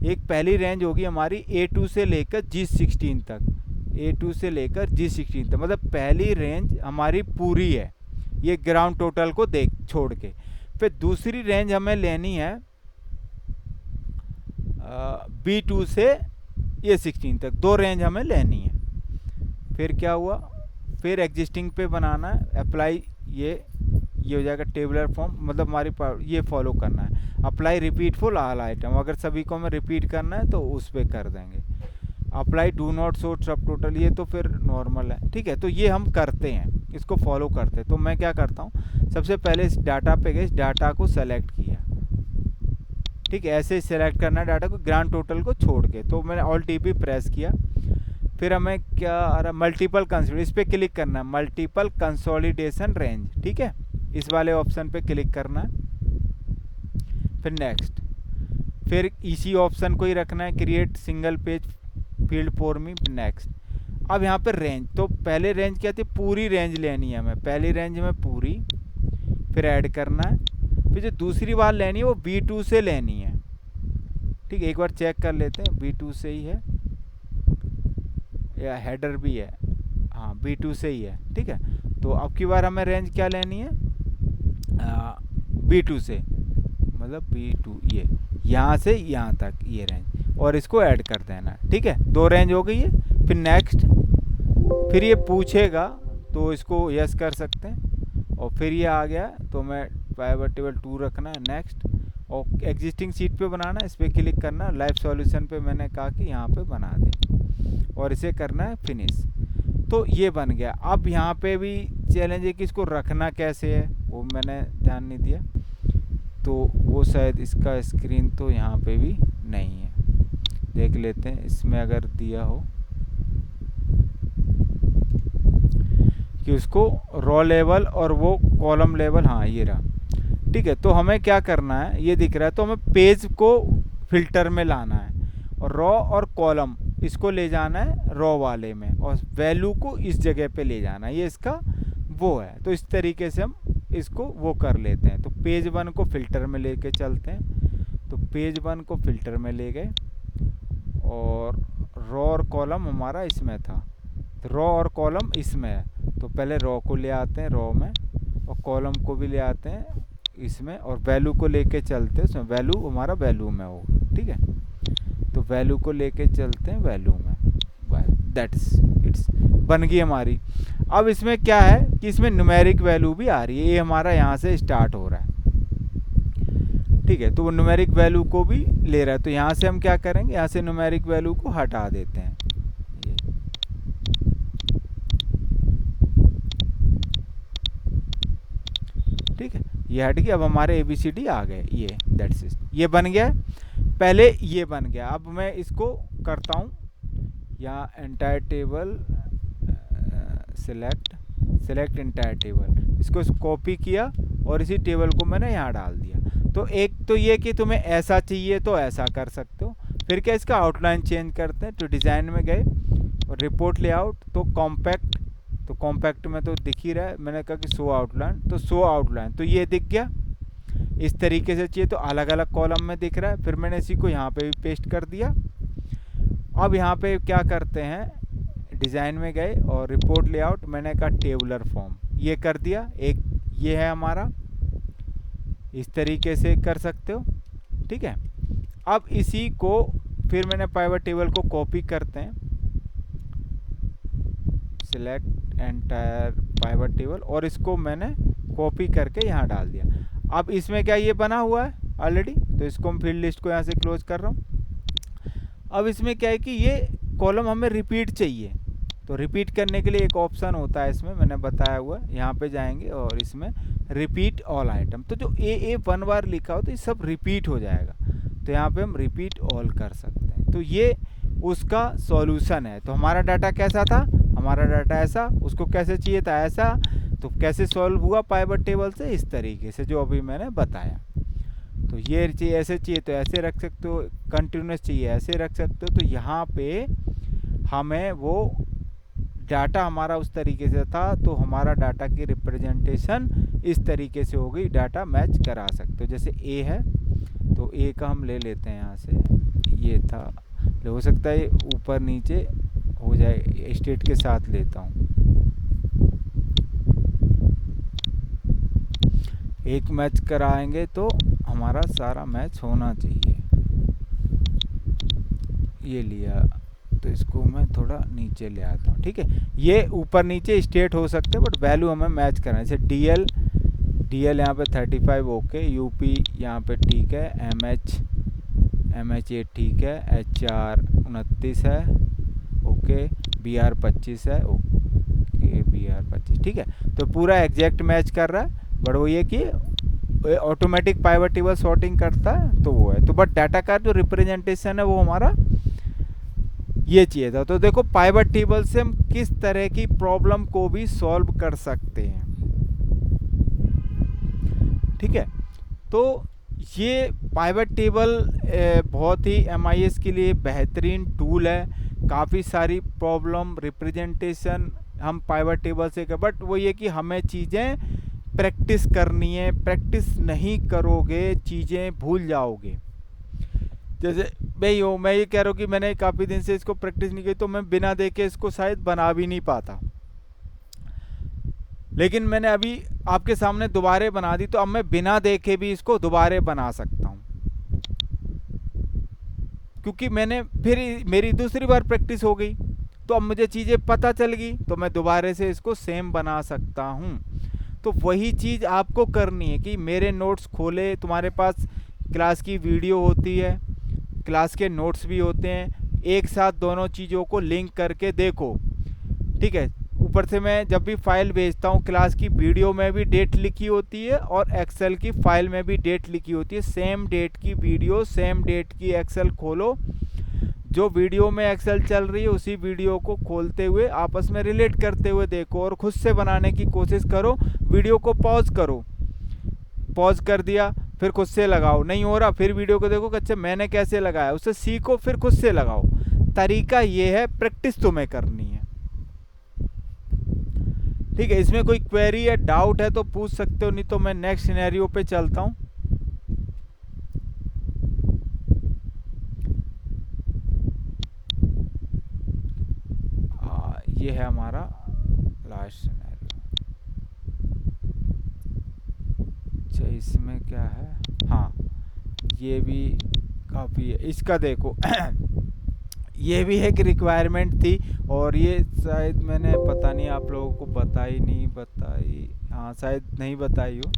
एक पहली रेंज होगी हमारी A2 से लेकर G16 तक, A2 से लेकर G16 तक, मतलब पहली रेंज हमारी पूरी है ये ग्राउंड टोटल को छोड़ के। फिर दूसरी रेंज हमें लेनी है B2 से A16 तक, 2 रेंज हमें लेनी है। फिर क्या हुआ, फिर एग्जिस्टिंग पे बनाना है, अप्लाई ये हो जाएगा टेबलर फॉर्म, मतलब हमारी ये फॉलो करना है। Apply repeat for all item, अगर सभी को हमें रिपीट करना है तो उस पर कर देंगे। अप्लाई डू नॉट शो सब टोटल, ये तो फिर नॉर्मल है, ठीक है। तो ये हम करते हैं, इसको फॉलो करते हैं। तो मैं क्या करता हूँ, सबसे पहले इस डाटा पे गए, इस डाटा को सेलेक्ट किया, ठीक है। ऐसे सेलेक्ट करना है डाटा को ग्रांड टोटल को छोड़ के। तो मैंने ऑल TP प्रेस किया। फिर हमें क्या आ रहा, मल्टीपल कंसोलिडेशन, इस पर क्लिक करना है, मल्टीपल कंसोलिडेशन रेंज, ठीक है। इस वाले ऑप्शन पे क्लिक करना है, फिर नेक्स्ट, फिर इसी ऑप्शन को ही रखना है, create single page field for me, next. अब यहाँ पे रेंज, तो पहले रेंज क्या थी, पूरी रेंज लेनी है हमें, पहली रेंज में पूरी, फिर ऐड करना है। फिर जो दूसरी बार लेनी है वो B2 से लेनी है, ठीक है। एक बार चेक कर लेते हैं B2 से ही है या हेडर भी है, हाँ B2 से ही है, ठीक है। तो अब की बार हमें रेंज क्या लेनी है, B2 से, मतलब B2 ये यहाँ से यहाँ तक ये रेंज, और इसको ऐड कर देना, ठीक है। 2 रेंज हो गई है। फिर नेक्स्ट, फिर ये पूछेगा तो इसको यस कर सकते हैं, और फिर ये आ गया तो मैं पाइवट टेबल 2 रखना है, नेक्स्ट। और एग्जिस्टिंग सीट पे बनाना है, इस पर क्लिक करना, लाइव सॉल्यूशन पे मैंने कहा कि यहाँ पे बना दे, और इसे करना है फिनिश। तो ये बन गया। अब यहाँ पे भी चैलेंज है कि इसको रखना कैसे है, वो मैंने ध्यान नहीं दिया, तो वो शायद इसका स्क्रीन तो यहाँ पे भी नहीं है, देख लेते हैं इसमें अगर दिया हो कि उसको रो लेवल और वो कॉलम लेवल, हाँ ये रहा, ठीक है। तो हमें क्या करना है, ये दिख रहा है, तो हमें पेज को फिल्टर में लाना है, और रो और कॉलम इसको ले जाना है रो वाले में, और वैल्यू को इस जगह पे ले जाना है, ये इसका वो है। तो इस तरीके से हम इसको वो कर लेते हैं। तो पेज 1 को फिल्टर में लेके चलते हैं, तो पेज 1 को फिल्टर में ले गए, और रो और कॉलम हमारा इसमें था, तो रो और कॉलम इसमें है, तो पहले रो को ले आते हैं रो में, और कॉलम को भी ले आते हैं इसमें, और वैल्यू को लेके चलते हैं उसमें, वैल्यू हमारा वैल्यू में होगा, ठीक है। तो वैल्यू को लेके चलते हैं वैल्यू में, दैट्स इट्स बन गई हमारी। अब इसमें क्या है कि इसमें न्यूमेरिक वैल्यू भी आ रही है, ये हमारा यहाँ से स्टार्ट हो रहा है, ठीक है। तो वो न्यूमेरिक वैल्यू को भी ले रहा है। तो यहाँ से हम क्या करेंगे, यहाँ से न्यूमेरिक वैल्यू को हटा देते हैं, ठीक है, ये हट गया। अब हमारे ABCD आ गए, ये दैट्स इट, ये बन गया। पहले ये बन गया। अब मैं इसको करता हूँ, यहाँ entire table, select entire table, इसको कॉपी किया और इसी टेबल को मैंने यहाँ डाल दिया। तो एक तो ये कि तुम्हें ऐसा चाहिए तो ऐसा कर सकते हो। फिर क्या, इसका आउटलाइन चेंज करते हैं। तो डिज़ाइन में गए और रिपोर्ट लेआउट, तो कॉम्पैक्ट, तो कॉम्पैक्ट में तो दिख ही रहा है, मैंने कहा कि शो आउटलाइन, तो शो आउटलाइन, तो ये दिख गया। इस तरीके से चाहिए तो अलग अलग कॉलम में दिख रहा है। फिर मैंने इसी को यहाँ पे भी पेस्ट कर दिया। अब यहाँ पे क्या करते हैं, डिज़ाइन में गए और रिपोर्ट लेआउट, मैंने कहा टेबुलर फॉर्म, ये कर दिया। एक ये है हमारा, इस तरीके से कर सकते हो, ठीक है। अब इसी को फिर मैंने पाइवट टेबल को कॉपी करते हैं, सिलेक्ट एंटायर पाइवट टेबल, और इसको मैंने कॉपी करके यहाँ डाल दिया। अब इसमें क्या, ये बना हुआ है ऑलरेडी, तो इसको मैं फील्ड लिस्ट को यहाँ से क्लोज कर रहा हूँ। अब इसमें क्या है कि ये कॉलम हमें रिपीट चाहिए, तो रिपीट करने के लिए एक ऑप्शन होता है इसमें, मैंने बताया हुआ है। यहाँ पे जाएंगे और इसमें रिपीट ऑल आइटम, तो जो ए 1 बार लिखा हो तो ये सब रिपीट हो जाएगा। तो यहाँ पे हम रिपीट ऑल कर सकते हैं। तो ये उसका सॉल्यूशन है। तो हमारा डाटा कैसा था, हमारा डाटा ऐसा, उसको कैसे चाहिए था ऐसा, तो कैसे सॉल्व हुआ पाइवट टेबल से, इस तरीके से जो अभी मैंने बताया। तो ये चाहिए ऐसे, चाहिए तो ऐसे रख सकते हो, कंटिन्यूस चाहिए ऐसे रख सकते हो। तो यहाँ पे हमें वो डाटा हमारा उस तरीके से था, तो हमारा डाटा की रिप्रेजेंटेशन इस तरीके से हो गई, डाटा मैच करा सकते हो। जैसे ए है तो ए का हम ले लेते हैं यहाँ से, ये था, हो सकता है ऊपर नीचे हो जाए, स्टेट के साथ लेता हूँ, एक मैच कराएंगे तो हमारा सारा मैच होना चाहिए। ये लिया, तो इसको मैं थोड़ा नीचे ले आता हूँ, ठीक है। ये ऊपर नीचे स्टेट हो सकते हैं, बट वैल्यू हमें मैच करना है। जैसे डीएल यहाँ पे 35 ओके, यूपी यहाँ पे ठीक है, एमएच ये ठीक है, एचआर 29 है ओके, बीआर 25 है ओके, बीआर 25 ठीक है। तो पूरा एग्जैक्ट मैच कर रहा है, बट वो ये कि ऑटोमेटिक पाइवट टेबल सॉर्टिंग करता है, तो वो है। तो बट डाटा का जो रिप्रेजेंटेशन है वो हमारा ये चाहिए था। तो देखो पाइवट टेबल से हम किस तरह की प्रॉब्लम को भी सॉल्व कर सकते हैं, ठीक है। तो ये पाइवट टेबल बहुत ही एमआईएस के लिए बेहतरीन टूल है। काफ़ी सारी प्रॉब्लम रिप्रेजेंटेशन हम पाइवट टेबल से कर, बट वो ये कि हमें चीज़ें प्रैक्टिस करनी है। प्रैक्टिस नहीं करोगे चीज़ें भूल जाओगे। जैसे मैं ये कह रहा हूँ कि मैंने काफ़ी दिन से इसको प्रैक्टिस नहीं की, तो मैं बिना देखे इसको शायद बना भी नहीं पाता, लेकिन मैंने अभी आपके सामने दोबारे बना दी, तो अब मैं बिना देखे भी इसको दोबारे बना सकता हूँ, क्योंकि मैंने फिर मेरी दूसरी बार प्रैक्टिस हो गई, तो अब मुझे चीज़ें पता चल गई, तो मैं दोबारे से इसको सेम बना सकता हूँ। तो वही चीज़ आपको करनी है कि मेरे नोट्स खोले, तुम्हारे पास क्लास की वीडियो होती है, क्लास के नोट्स भी होते हैं, एक साथ दोनों चीज़ों को लिंक करके देखो, ठीक है। ऊपर से मैं जब भी फाइल भेजता हूँ, क्लास की वीडियो में भी डेट लिखी होती है और एक्सेल की फाइल में भी डेट लिखी होती है। सेम डेट की वीडियो, सेम डेट की एक्सेल खोलो, जो वीडियो में एक्सेल चल रही है उसी वीडियो को खोलते हुए आपस में रिलेट करते हुए देखो और खुद से बनाने की कोशिश करो। वीडियो को पॉज करो, पॉज कर दिया फिर खुद से लगाओ, नहीं हो रहा फिर वीडियो को देखो कि अच्छा मैंने कैसे लगाया, उससे सीखो फिर खुद से लगाओ। तरीका ये है, प्रैक्टिस तुम्हें करनी है, ठीक है। इसमें कोई क्वेरी या डाउट है तो पूछ सकते हो, नहीं तो मैं नेक्स्ट सिनेरियो पे चलता हूँ। ये है हमारा लास्ट सिनेरियो। अच्छा इसमें क्या है, हाँ ये भी काफ़ी है। इसका देखो ये भी एक रिक्वायरमेंट थी, और ये शायद मैंने पता नहीं आप लोगों को बताई नहीं बताई, हाँ शायद नहीं बताई हो।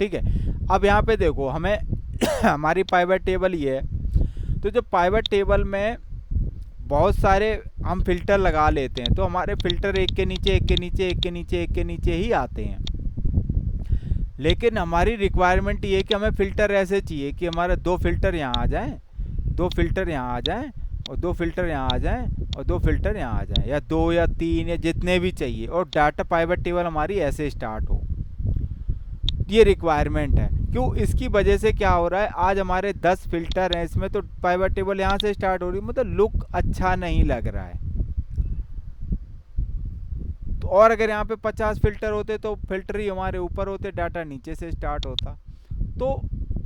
ठीक है। अब यहाँ पे देखो हमें हमारी पाइवट टेबल ये है, तो जो पाइवट टेबल में बहुत सारे हम फिल्टर लगा लेते हैं, तो हमारे फिल्टर एक के नीचे एक के नीचे एक के नीचे एक के नीचे ही आते हैं। लेकिन हमारी रिक्वायरमेंट ये है कि हमें फ़िल्टर ऐसे चाहिए कि हमारे 2 फिल्टर यहाँ आ जाएं, 2 फिल्टर यहाँ आ जाएं, और 2 फिल्टर यहाँ आ जाएं, और 2 फिल्टर यहाँ आ जाएं, या 2 या 3 या जितने भी चाहिए, और डाटा पाइवट टेबल हमारी ऐसे स्टार्ट हो। ये रिक्वायरमेंट है। क्यों? इसकी वजह से क्या हो रहा है, आज हमारे 10 फिल्टर हैं इसमें, तो पाइवट टेबल यहाँ से स्टार्ट हो रही है, मतलब लुक अच्छा नहीं लग रहा है। तो और अगर यहाँ पे 50 फिल्टर होते तो फिल्टर ही हमारे ऊपर होते, डाटा नीचे से स्टार्ट होता। तो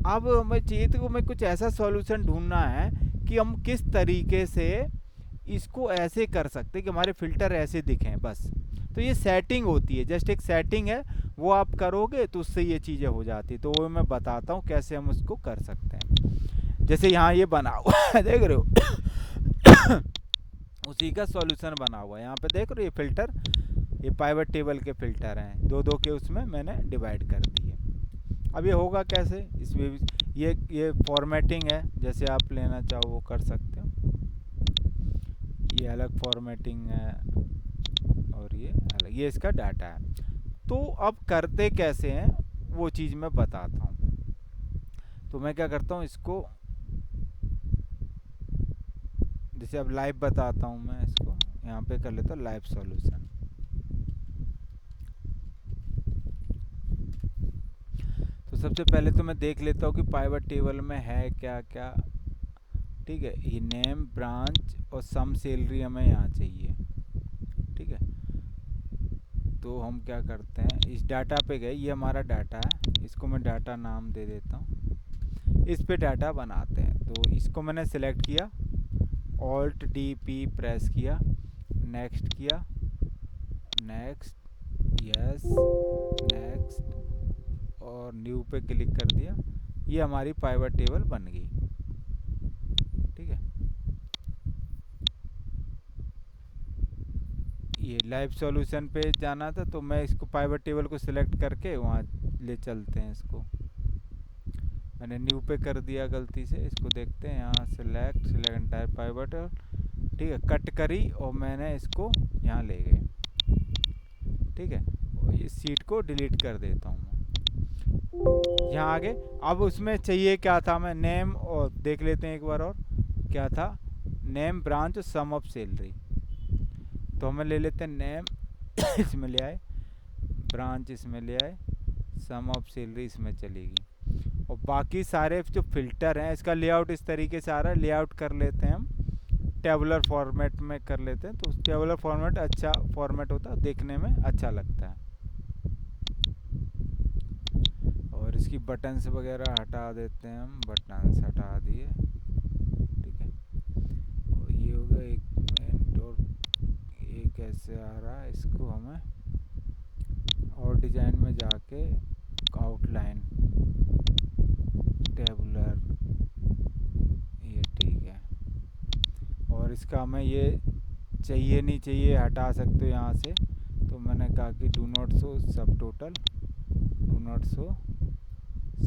अब हमें चाहिए, तो हमें कुछ ऐसा सॉल्यूशन ढूंढना है कि हम किस तरीके से इसको ऐसे कर सकते कि हमारे फिल्टर ऐसे दिखें बस। तो ये सेटिंग होती है, जस्ट एक सेटिंग है, वो आप करोगे तो उससे ये चीज़ें हो जाती। तो वो मैं बताता हूँ कैसे हम उसको कर सकते हैं। जैसे यहाँ ये बना हुआ है, देख रहे हो उसी का सॉल्यूशन बना हुआ है। यहाँ पे देख रहे हो ये फिल्टर, ये पाइवट टेबल के फिल्टर हैं, 2-2 के उसमें मैंने डिवाइड कर दिए। अब ये होगा कैसे, इसमें भी ये फॉर्मेटिंग है, जैसे आप लेना चाहो वो कर सकते हो। ये अलग फॉर्मेटिंग है और ये अलग, ये इसका डाटा है। तो अब करते कैसे हैं वो चीज़ मैं बताता हूँ। तो मैं क्या करता हूँ, इसको जैसे अब लाइव बताता हूँ, मैं इसको यहाँ पे कर लेता हूँ लाइव सॉल्यूशन। तो सबसे पहले तो मैं देख लेता हूँ कि पाइवट टेबल में है क्या क्या। ठीक है, ये नेम, ब्रांच और सम सैलरी हमें यहाँ चाहिए। ठीक है, तो हम क्या करते हैं, इस डाटा पे गए, ये हमारा डाटा है, इसको मैं डाटा नाम दे देता हूँ। इस पे डाटा बनाते हैं। तो इसको मैंने सेलेक्ट किया, ऑल्ट डी पी प्रेस किया, नेक्स्ट किया, नेक्स्ट, यस, नेक्स्ट, और न्यू पे क्लिक कर दिया। ये हमारी पाइवट टेबल बन गई। ठीक है, ये लाइव सॉल्यूशन पे जाना था, तो मैं इसको पाइवट टेबल को सिलेक्ट करके वहाँ ले चलते हैं। इसको मैंने न्यू पे कर दिया गलती से, इसको देखते हैं यहाँ, सिलेक्ट एंटायर पाइवट। ठीक है, कट करी और मैंने इसको यहाँ ले गए। ठीक है, और ये सीट को डिलीट कर देता हूँ मैं। यहाँ आगे अब उसमें चाहिए क्या था, मैं नेम, और देख लेते हैं एक बार और क्या था, नेम, ब्रांच और सम ऑफ सैलरी। तो हमें ले लेते हैं नेम इसमें ले आए, ब्रांच इसमें ले आए, सम ऑफ सैलरी इसमें चलेगी, और बाकी सारे जो फिल्टर हैं इसका लेआउट इस तरीके से आ रहा है। लेआउट कर लेते हैं हम, टेबुलर फॉर्मेट में कर लेते हैं। तो टेबुलर फॉर्मेट अच्छा फॉर्मेट होता है, देखने में अच्छा लगता है। और इसकी बटन्स वगैरह हटा देते हैं हम, बटन्स हटा दिए। ठीक है, और ये हो गया एक मिनट, और ये कैसे आ रहा है, इसको हमें और डिजाइन में जाके आउटलाइन टेबुलर, ये ठीक है। और इसका हमें ये चाहिए नहीं चाहिए हटा सकते हो यहाँ से। तो मैंने कहा कि डू नॉट शो सब टोटल, डू नॉट शो,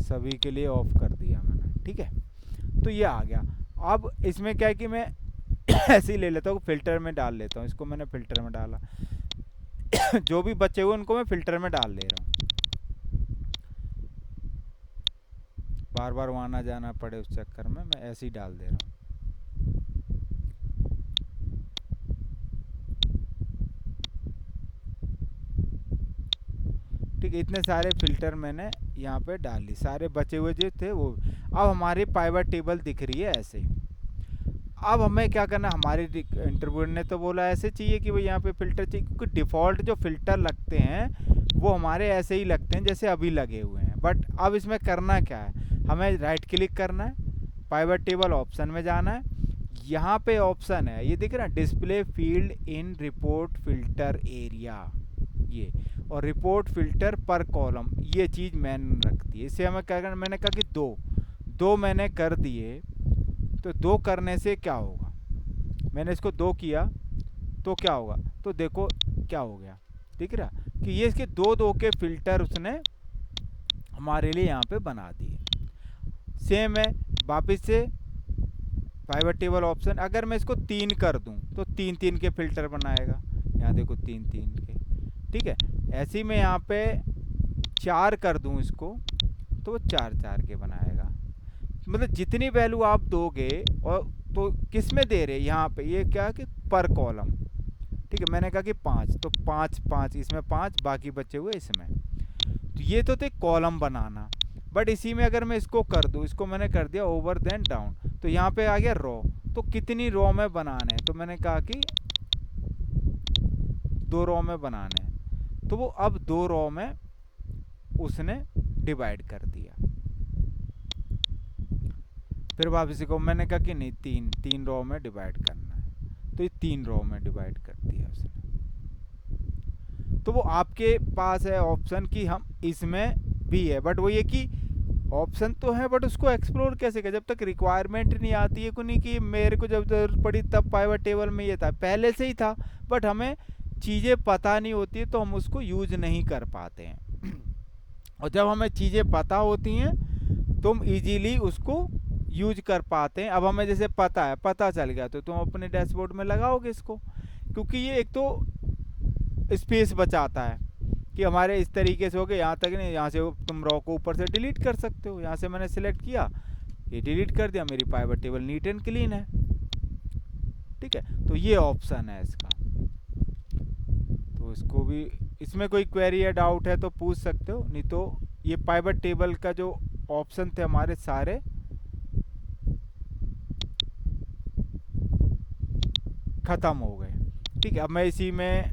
सभी के लिए ऑफ कर दिया मैंने। ठीक है, तो ये आ गया। अब इसमें क्या है कि मैं ऐसे ही ले लेता हूँ, फिल्टर में डाल लेता हूँ। इसको मैंने फिल्टर में डाला जो भी बचे हुए उनको मैं फिल्टर में डाल ले रहा हूँ, बार बार वहाँ ना जाना पड़े उस चक्कर में मैं ऐसे ही डाल दे रहा हूँ। ठीक है, इतने सारे फिल्टर मैंने यहाँ पे डाल ली, सारे बचे हुए जो थे वो। अब हमारी पाइवट टेबल दिख रही है ऐसे। अब हमें क्या करना, हमारे इंटरव्यूअर ने तो बोला ऐसे चाहिए कि भाई यहाँ पे फिल्टर चाहिए, क्योंकि डिफ़ॉल्ट जो फिल्टर लगते हैं वो हमारे ऐसे ही लगते हैं जैसे अभी लगे हुए हैं। बट अब इसमें करना क्या है, हमें राइट क्लिक करना है, पाइवट टेबल ऑप्शन में जाना है। यहाँ पे ऑप्शन है, ये दिख रहा है, डिस्प्ले फील्ड इन रिपोर्ट फिल्टर एरिया, ये, और रिपोर्ट फिल्टर पर कॉलम, ये चीज़ मैंने रखती है। इससे हमें क्या करना, मैंने कहा कि दो मैंने कर दिए। तो 2 करने से क्या होगा, मैंने इसको 2 किया तो क्या होगा, तो देखो क्या हो गया, दिख रहा कि ये इसके 2 के फिल्टर उसने हमारे लिए यहाँ पे बना दिए। सेम है, वापस से पाइवट टेबल ऑप्शन, अगर मैं इसको 3 कर दूं तो 3-3 के फिल्टर बनाएगा। यहाँ देखो 3-3 के, ठीक है। ऐसे ही मैं यहाँ पे 4 कर दूं इसको तो वो 4-4 के बनाएगा। मतलब जितनी वैल्यू आप दोगे, और तो किस में दे रहे यहाँ पे, ये क्या कि पर कॉलम, ठीक है। मैंने कहा कि 5, तो 5-5 इसमें 5, बाकी बचे हुए इसमें। तो ये तो थे कॉलम बनाना, बट इसी में अगर मैं इसको कर दूं, इसको मैंने कर दिया ओवर देन डाउन, तो यहाँ पे आ गया रो। तो कितनी रो में बनाने हैं, तो मैंने कहा कि 2 रो में बनाने हैं। तो वो अब 2 रो में उसने डिवाइड कर दिया। फिर वापस को मैंने कहा कि नहीं, 3 रो में डिवाइड करना है, तो ये 3 रो में डिवाइड कर दिया उसने। तो वो आपके पास है ऑप्शन कि हम इसमें भी है, बट वो ये कि ऑप्शन तो है, बट उसको एक्सप्लोर कैसे करें, जब तक रिक्वायरमेंट नहीं आती है। को नहीं कि मेरे को जब जरूरत पड़ी तब पाइवट टेबल में ये था, पहले से ही था, बट हमें चीज़ें पता नहीं होती है तो हम उसको यूज नहीं कर पाते हैं। और जब हमें चीज़ें पता होती हैं तो हम इजीली उसको यूज कर पाते हैं। अब हमें जैसे पता है, पता चल गया, तो तुम अपने डैशबोर्ड में लगाओगे इसको, क्योंकि ये एक तो स्पेस बचाता है कि हमारे इस तरीके से हो गए, यहाँ तक नहीं, यहाँ से तुम रॉ को ऊपर से डिलीट कर सकते हो। यहाँ से मैंने सिलेक्ट किया, ये डिलीट कर दिया, मेरी pivot table neat and clean है, ठीक है। तो ये ऑप्शन है इसका। तो इसको भी, इसमें कोई क्वेरी या डाउट है तो पूछ सकते हो, नहीं तो ये पाइवट टेबल का जो ऑप्शन थे हमारे सारे ख़त्म हो गए, ठीक है। अब मैं इसी में,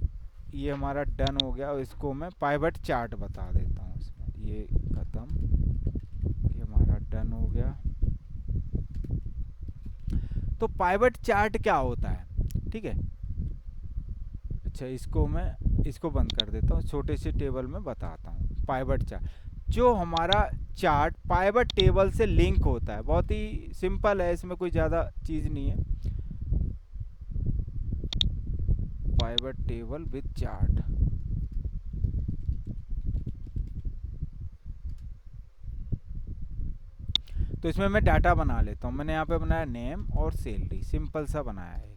ये हमारा डन हो गया, और इसको मैं पाइवट चार्ट बता देता हूँ इसमें। ये ख़त्म, ये हमारा डन हो गया। तो पाइवट चार्ट क्या होता है, ठीक है। अच्छा, इसको मैं इसको बंद कर देता हूँ, छोटे से टेबल में बताता हूँ। पाइवट चार्ट, जो हमारा चार्ट पाइवट टेबल से लिंक होता है, बहुत ही सिंपल है, इसमें कोई ज़्यादा चीज़ नहीं है। पाइवट टेबल विद चार्ट, तो इसमें मैं डाटा बना लेता हूँ। मैंने यहाँ पे बनाया नेम और सैलरी, सिंपल सा बनाया है,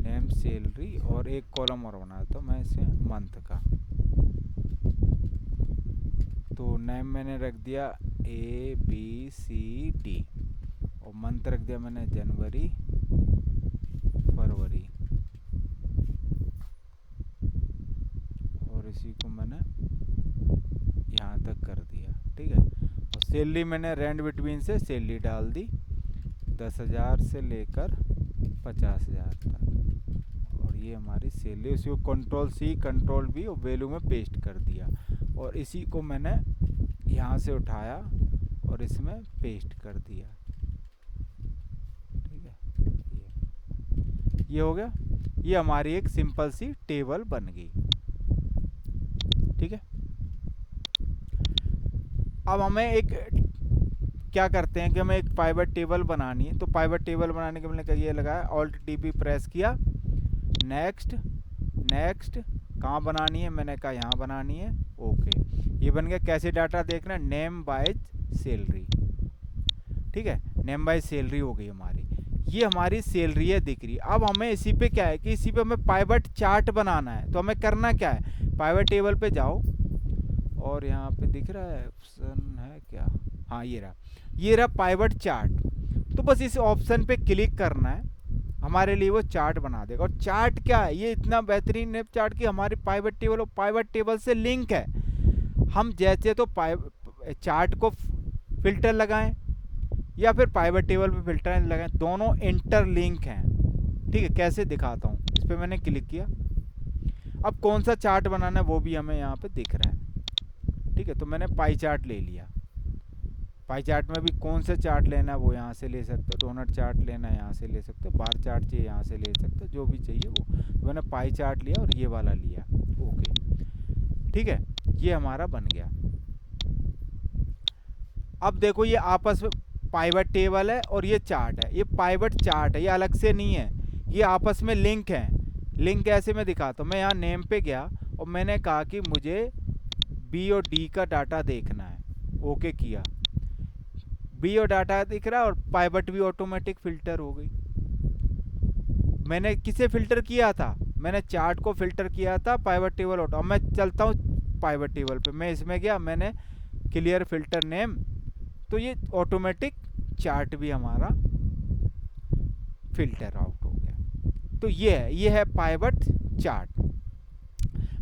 नेम सैलरी, और एक कॉलम और बनाया, तो मैं इसे मंथ का, तो नेम मैंने रख दिया ABCD, और मंथ रख दिया मैंने जनवरी फरवरी, और इसी को मैंने यहाँ तक कर दिया, ठीक है। और सैलरी मैंने रेंट बिटवीन से सैलरी डाल दी, 10,000 से लेकर 50,000 तक, और ये हमारी सैलरी। उसी को Ctrl+C Ctrl+V और वैल्यू में पेस्ट कर दिया, और इसी को मैंने यहाँ से उठाया और इसमें पेस्ट कर दिया, ठीक है। ये हो गया, ये हमारी एक सिंपल सी टेबल बन गई, ठीक है। अब हमें एक क्या करते हैं कि हमें एक पाइवट टेबल बनानी है। तो पाइवट टेबल बनाने के मैंने ये लगाया, Alt+T प्रेस किया, नेक्स्ट नेक्स्ट, कहाँ बनानी है, मैंने कहा यहाँ बनानी है, ओके। ये बन गया। कैसे डाटा देखना, नेम बाय सैलरी, ठीक है, नेम बाय सैलरी हो गई हमारी। ये हमारी सैलरी है दिख रही। अब हमें इसी पे क्या है कि इसी पे हमें पाइवट चार्ट बनाना है। तो हमें करना क्या है, पाइवट टेबल पे जाओ, और यहाँ पे दिख रहा है ऑप्शन है क्या, हाँ ये रहा पाइवट चार्ट। तो बस इस ऑप्शन पे क्लिक करना है, हमारे लिए वो चार्ट बना देगा। और चार्ट क्या है, ये इतना बेहतरीन है चार्ट कि हमारी पाइवट टेबल और पाइवट टेबल से लिंक है। हम जैसे तो चार्ट को फिल्टर लगाएं या फिर पाइवट टेबल पे फिल्टर लगाएं, दोनों इंटरलिंक हैं, ठीक है। कैसे दिखाता हूँ, इस पर मैंने क्लिक किया। अब कौन सा चार्ट बनाना है वो भी हमें यहाँ पे दिख रहा है, ठीक है। तो मैंने पाई चार्ट ले लिया। पाई चार्ट में भी कौन सा चार्ट लेना है वो यहाँ से ले सकते हो, डोनट चार्ट लेना है यहाँ से ले सकते हो, बार चार्ट चाहिए यहाँ से ले सकते हो, जो भी चाहिए वो। तो मैंने पाई चार्ट लिया और ये वाला लिया, ओके, ठीक है। ये हमारा बन गया। अब देखो ये आपस में पाइवट टेबल है और ये चार्ट है, ये पाइवट चार्ट है, ये अलग से नहीं है, ये आपस में लिंक है। लिंक ऐसे मैं दिखाता हूँ। मैं यहाँ नेम पे गया और मैंने कहा कि मुझे बी और डी का डाटा देखना है। ओके किया, बी और डाटा दिख रहा है और पाइवट भी ऑटोमेटिक फिल्टर हो गई। मैंने किसे फिल्टर किया था, मैंने चार्ट को फिल्टर किया था पाइवट टेबल ऑटो। अब मैं चलता हूँ पाइवट टेबल पे, मैं इसमें गया, मैंने क्लियर फिल्टर नेम, तो ये ऑटोमेटिक चार्ट भी हमारा फिल्टर आउट हो गया। तो ये है पाइवट चार्ट।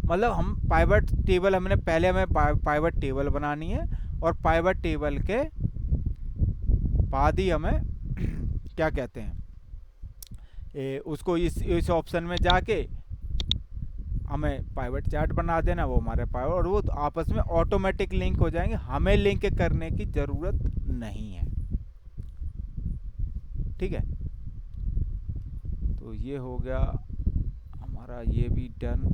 मतलब हम पाइवट टेबल हमने पहले हमें पाइवट टेबल बनानी है और पाइवट टेबल के बाद ही हमें क्या कहते हैं उसको इस ऑप्शन में जाके हमें पाइवट चार्ट बना देना, वो हमारे पाइवट, और वो आपस में ऑटोमेटिक लिंक हो जाएंगे, हमें लिंक करने की ज़रूरत नहीं है। ठीक है, तो ये हो गया हमारा, ये भी डन।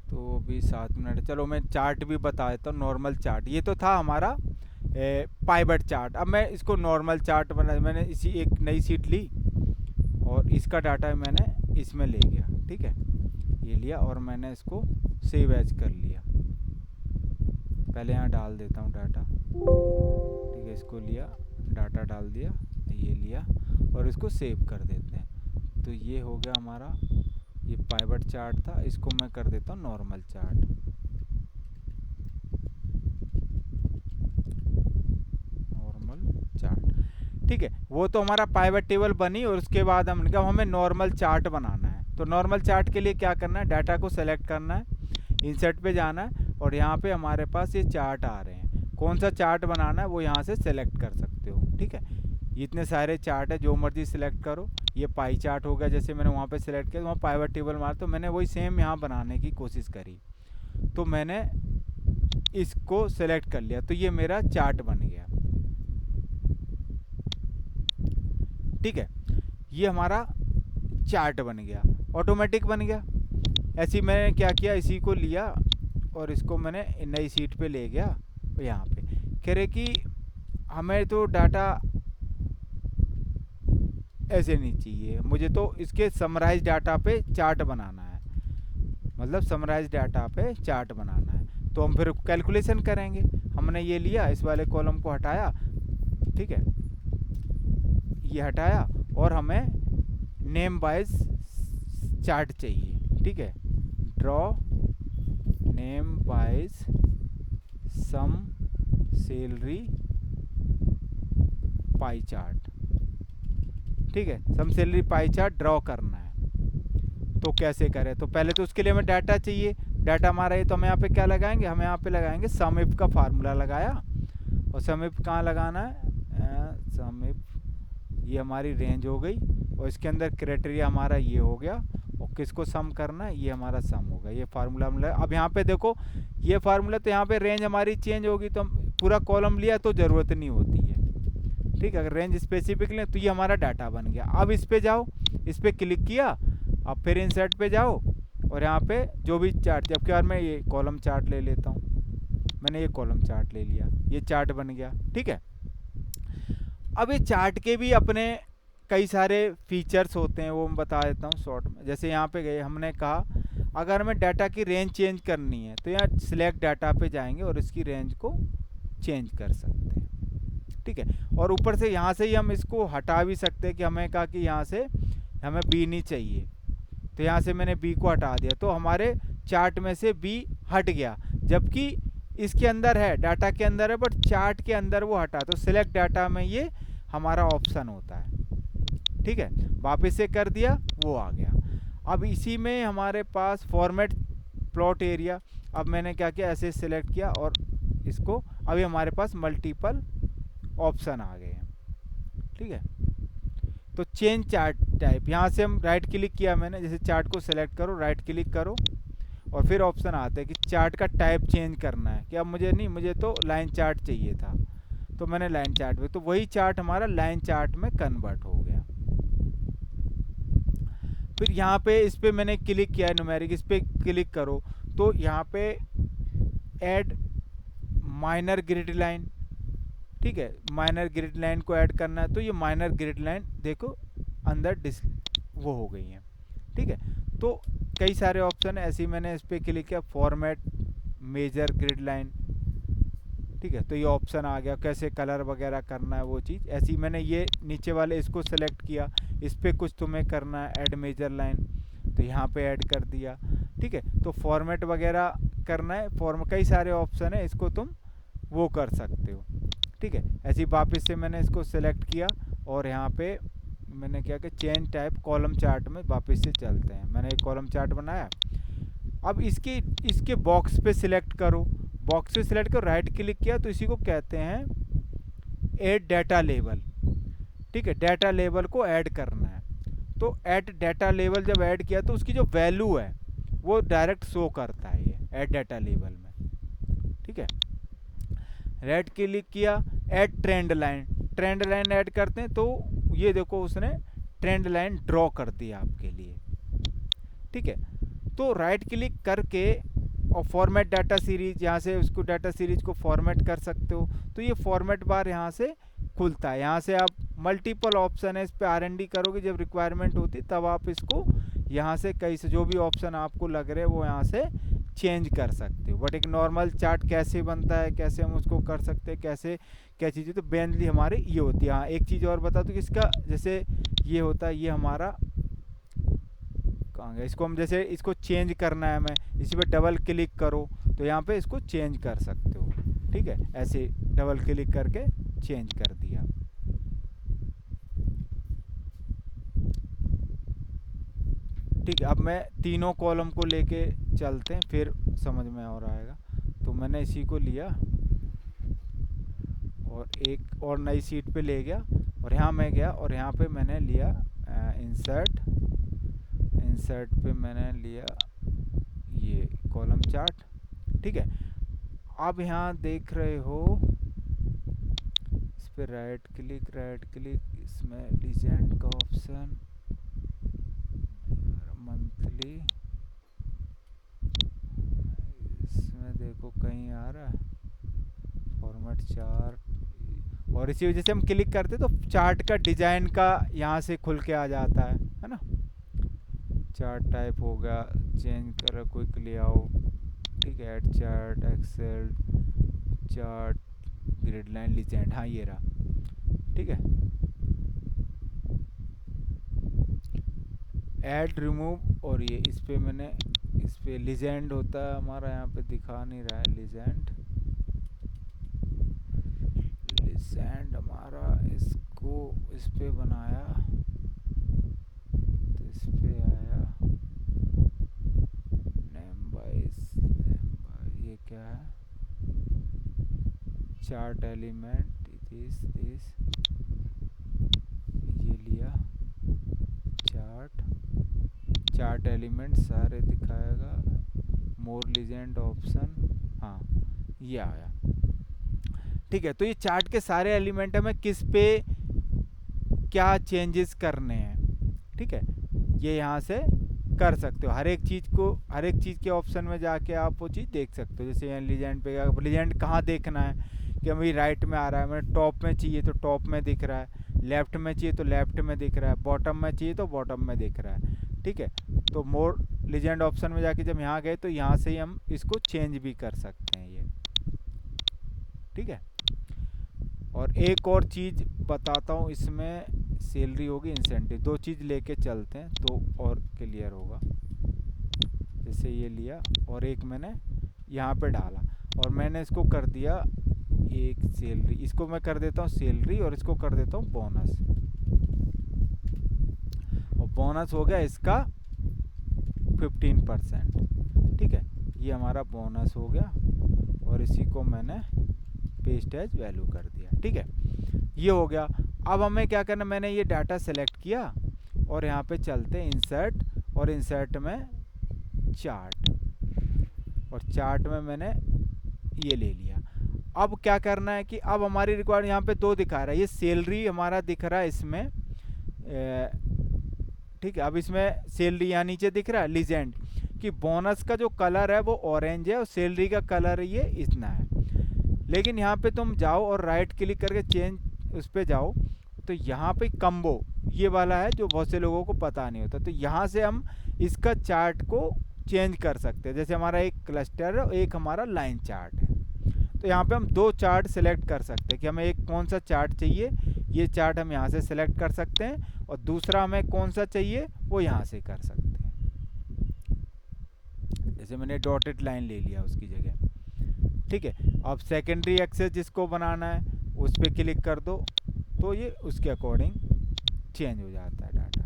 तो भी 7 मिनट, चलो मैं चार्ट भी बता देता हूँ। नॉर्मल चार्ट ये तो था हमारा पाइवट चार्ट। अब मैं इसको नॉर्मल चार्ट बना, मैंने इसी एक नई सीट ली और इसका डाटा मैंने इसमें ले गया। ठीक है, ये लिया और मैंने इसको सेव एज कर लिया। पहले यहाँ डाल देता हूँ डाटा। ठीक है, इसको लिया, डाटा डाल दिया, ये लिया और इसको सेव कर देते हैं। तो ये हो गया हमारा, ये पाइवट चार्ट था, इसको मैं कर देता हूँ नॉर्मल चार्ट। नॉर्मल चार्ट, ठीक है। वो तो हमारा पाइवट टेबल बनी और उसके बाद हमने कहा हमें नॉर्मल चार्ट बनाना है। तो नॉर्मल चार्ट के लिए क्या करना है, डाटा को सेलेक्ट करना है, इंसर्ट पे जाना है और यहाँ पे हमारे पास ये चार्ट आ रहे हैं। कौन सा चार्ट बनाना है वो यहाँ से सेलेक्ट कर सकते हो। ठीक है, इतने सारे चार्ट है, जो मर्जी सिलेक्ट करो। ये पाई चार्ट हो गया, जैसे मैंने वहाँ पे सिलेक्ट किया, वहाँ पाइवट टेबल मार, तो मैंने वही सेम यहाँ बनाने की कोशिश करी, तो मैंने इसको सेलेक्ट कर लिया, तो ये मेरा चार्ट बन गया। ठीक है, ये हमारा चार्ट बन गया, ऑटोमेटिक बन गया। ऐसे ही मैंने क्या किया, इसी को लिया और इसको मैंने नई सीट पे ले गया। यहाँ पे कह रहे कि हमें तो डाटा ऐसे नहीं चाहिए, मुझे तो इसके समराइज डाटा पे चार्ट बनाना है, मतलब समराइज डाटा पे चार्ट बनाना है। तो हम फिर कैलकुलेशन करेंगे। हमने ये लिया, इस वाले कॉलम को हटाया, ठीक है, ये हटाया और हमें नेम वाइज चार्ट चाहिए। ठीक है, ड्रॉ नेम वाइज सम सैलरी पाई चार्ट। ठीक है, सम सैलरी पाई चार्ट ड्रॉ करना है। तो कैसे करें, तो पहले तो उसके लिए हमें डाटा चाहिए। डाटा हमारा ये, तो हम यहाँ पे क्या लगाएंगे, हम यहाँ पे लगाएंगे सम इफ का फार्मूला लगाया। और सम इफ कहाँ लगाना है, सम इफ, ये हमारी रेंज हो गई और इसके अंदर क्राइटेरिया हमारा ये हो गया और किसको सम करना है, ये हमारा सम होगा। ये फार्मूला हम लगा। अब यहाँ पे देखो ये फार्मूला, तो यहाँ पे रेंज हमारी चेंज होगी, तो हम पूरा कॉलम लिया तो ज़रूरत नहीं होती है। ठीक है, अगर रेंज स्पेसिफिक लें तो ये हमारा डाटा बन गया। अब इस पे जाओ, इस पे क्लिक किया, अब फिर इंसर्ट पे जाओ और यहाँ पे जो भी चार्ट, जबकि यार मैं ये कॉलम चार्ट ले लेता हूँ, मैंने ये कॉलम चार्ट ले लिया, ये चार्ट बन गया। ठीक है, अब ये चार्ट के भी अपने कई सारे फीचर्स होते हैं, वो मैं बता देता हूँ शॉर्ट में। जैसे यहाँ पे गए, हमने कहा अगर हमें डाटा की रेंज चेंज करनी है तो यहाँ सिलेक्ट डाटा पे जाएंगे और इसकी रेंज को चेंज कर सकते हैं। ठीक है, और ऊपर से यहाँ से ही हम इसको हटा भी सकते हैं कि हमें कहा कि यहाँ से हमें बी नहीं चाहिए, तो यहाँ से मैंने बी को हटा दिया, तो हमारे चार्ट में से बी हट गया, जबकि इसके अंदर है, डाटा के अंदर है, बट चार्ट के अंदर वो हटा। तो सिलेक्ट डाटा में ये हमारा ऑप्शन होता है। ठीक है, वापस से कर दिया, वो आ गया। अब इसी में हमारे पास फॉर्मेट प्लॉट एरिया, अब मैंने क्या किया, ऐसे सिलेक्ट किया और इसको, अभी हमारे पास मल्टीपल ऑप्शन आ गए हैं। ठीक है, तो चेंज चार्ट टाइप, यहाँ से हम राइट क्लिक किया मैंने, जैसे चार्ट को सिलेक्ट करो, राइट क्लिक करो और फिर ऑप्शन आता है कि चार्ट का टाइप चेंज करना है। कि अब मुझे नहीं, मुझे तो लाइन चार्ट चाहिए था, तो मैंने लाइन चार्ट में, तो वही चार्ट हमारा लाइन चार्ट में कन्वर्ट हो गया। फिर यहाँ पे इस पे मैंने क्लिक किया है न्यूमेरिक, इस पे क्लिक करो तो यहाँ पे ऐड माइनर ग्रिड लाइन, ठीक है, माइनर ग्रिड लाइन को ऐड करना है। तो ये माइनर ग्रिड लाइन देखो अंदर वो हो गई है, ठीक है। तो कई सारे ऑप्शन है, ऐसे ही मैंने इस पे क्लिक किया, फॉर्मेट मेजर ग्रिड लाइन, ठीक है। तो ये ऑप्शन आ गया, कैसे कलर वगैरह करना है वो चीज़। ऐसे ही मैंने ये नीचे वाले इसको सेलेक्ट किया, इस पर कुछ तुम्हें करना है, ऐड मेजर लाइन, तो यहाँ पे ऐड कर दिया, ठीक है। तो फॉर्मेट वगैरह करना है, कई सारे ऑप्शन है, इसको तुम वो कर सकते हो, ठीक है। ऐसे ही वापस से मैंने इसको सेलेक्ट किया और यहाँ पे मैंने क्या कि चेंज टाइप कॉलम चार्ट में वापस से चलते हैं। मैंने एक कॉलम चार्ट बनाया। अब इसके बॉक्स पे सिलेक्ट करो, बॉक्स पे सिलेक्ट करो, राइट क्लिक किया तो इसी को कहते हैं ऐड डाटा लेबल, ठीक है। डाटा लेबल को ऐड करना है। तो ऐड डाटा लेबल जब ऐड किया तो उसकी जो वैल्यू है वो डायरेक्ट शो करता है ये ऐड डाटा लेबल में, ठीक है। राइट क्लिक किया, add trend line, trend line add करते हैं तो ये देखो उसने ट्रेंड लाइन ड्रॉ कर दिया आपके लिए, ठीक है। तो राइट क्लिक करके और फॉर्मेट डाटा सीरीज, यहाँ से उसको डाटा सीरीज को फॉर्मेट कर सकते हो। तो ये फॉर्मेट बार यहाँ से खुलता है। यहाँ से आप मल्टीपल ऑप्शन है, इस पर R&D करोगे जब रिक्वायरमेंट होती तब आप इसको यहाँ से कई से जो भी ऑप्शन आपको लग रहे हैं वो यहाँ से चेंज कर सकते हो। बट एक नॉर्मल चार्ट कैसे बनता है, कैसे हम उसको कर सकते हैं, कैसे क्या चीज़ें, तो मेनली हमारी ये होती है। हाँ एक चीज़ और बता दूँ कि इसका जैसे ये होता है, ये हमारा कहाँ गया, इसको हम जैसे इसको चेंज करना है, मैं इसी पे डबल क्लिक करो तो यहाँ पे इसको चेंज कर सकते हो, ठीक है। ऐसे डबल क्लिक करके चेंज कर दिया, ठीक है। अब मैं तीनों कॉलम को लेके चलते हैं, फिर समझ में और आएगा। तो मैंने इसी को लिया और एक और नई सीट पे ले गया और यहाँ मैं गया और यहाँ पे मैंने लिया इंसर्ट पे मैंने लिया ये कॉलम चार्ट, ठीक है। अब यहाँ देख रहे हो इस पे राइट क्लिक, इसमें लीजेंड का ऑप्शन, मंथली, इसमें देखो कहीं आ रहा है फॉर्मेट चार्ट, और इसी वजह से हम क्लिक करते तो चार्ट का डिजाइन का यहाँ से खुल के आ जाता है ना। चार्ट टाइप हो गया, चेंज करो क्विक लेआउट, ठीक है, add chart, excel chart, grid line, legend, हाँ ये रहा, ठीक है। ऐड रिमूव, और ये इस पे मैंने इस पे लीजेंड होता है हमारा, यहाँ पे दिखा नहीं रहा है लीजेंड हमारा, इसको इस पे बनाया तो इस पे आया नेम बाय, ये क्या है, चार्ट एलिमेंट, दिस ये लिया चार्ट एलिमेंट सारे दिखाएगा, मोर लीजेंड ऑप्शन, हाँ ये आया, ठीक है। तो ये चार्ट के सारे एलिमेंट है, मैं किस पे क्या चेंजेस करने हैं, ठीक है, ये यहाँ से कर सकते हो। हर एक चीज़ के ऑप्शन में जाके आप वो चीज़ देख सकते हो। जैसे यहाँ लीजेंड पे, लीजेंड कहाँ देखना है कि अभी राइट में आ रहा है, मैंने टॉप में चाहिए तो टॉप में दिख रहा है, लेफ्ट में चाहिए तो लेफ्ट में दिख रहा है, बॉटम में चाहिए तो बॉटम में दिख रहा है, ठीक है। तो मोर लीजेंड ऑप्शन में जाके जब यहाँ गए तो यहाँ से ही हम इसको चेंज भी कर सकते हैं ये, ठीक है। और एक और चीज़ बताता हूँ, इसमें सैलरी होगी, इंसेंटिव, दो चीज़ लेके चलते हैं तो और क्लियर होगा। जैसे ये लिया और एक मैंने यहाँ पे डाला और मैंने इसको कर दिया एक सैलरी, इसको मैं कर देता हूँ सैलरी और इसको कर देता हूँ बोनस, और बोनस हो गया इसका 15%, ठीक है। ये हमारा बोनस हो गया और इसी को मैंने पेस्ट एज वैल्यू कर दिया, ठीक है। ये हो गया। अब हमें क्या करना, मैंने ये डाटा सेलेक्ट किया और यहाँ पे चलते हैं इंसर्ट, और इंसर्ट में चार्ट, और चार्ट में मैंने ये ले लिया। अब क्या करना है कि अब हमारी रिक्वायर्ड यहाँ पे दो दिखा रहा है, ये सैलरी हमारा दिख रहा है इसमें, ठीक है, अब इसमें सैलरी यहाँ नीचे दिख रहा है लीजेंड कि बोनस का जो कलर है वो ऑरेंज है और सैलरी का कलर ये इतना है। लेकिन यहाँ पे तुम जाओ और राइट क्लिक करके चेंज उस पर जाओ, तो यहाँ पे कम्बो ये वाला है जो बहुत से लोगों को पता नहीं होता। तो यहाँ से हम इसका चार्ट को चेंज कर सकते हैं। जैसे हमारा एक क्लस्टर है और एक हमारा लाइन चार्ट है, तो यहाँ पे हम दो चार्ट सेलेक्ट कर सकते हैं कि हमें एक कौन सा चार्ट चाहिए। ये चार्ट हम यहाँ से सेलेक्ट कर सकते हैं और दूसरा हमें कौन सा चाहिए वो यहाँ से कर सकते हैं। जैसे मैंने डॉटेड लाइन ले लिया उसकी जगह, ठीक है। अब सेकेंडरी एक्सेस जिसको बनाना है उस पर क्लिक कर दो, तो ये उसके अकॉर्डिंग चेंज हो जाता है डाटा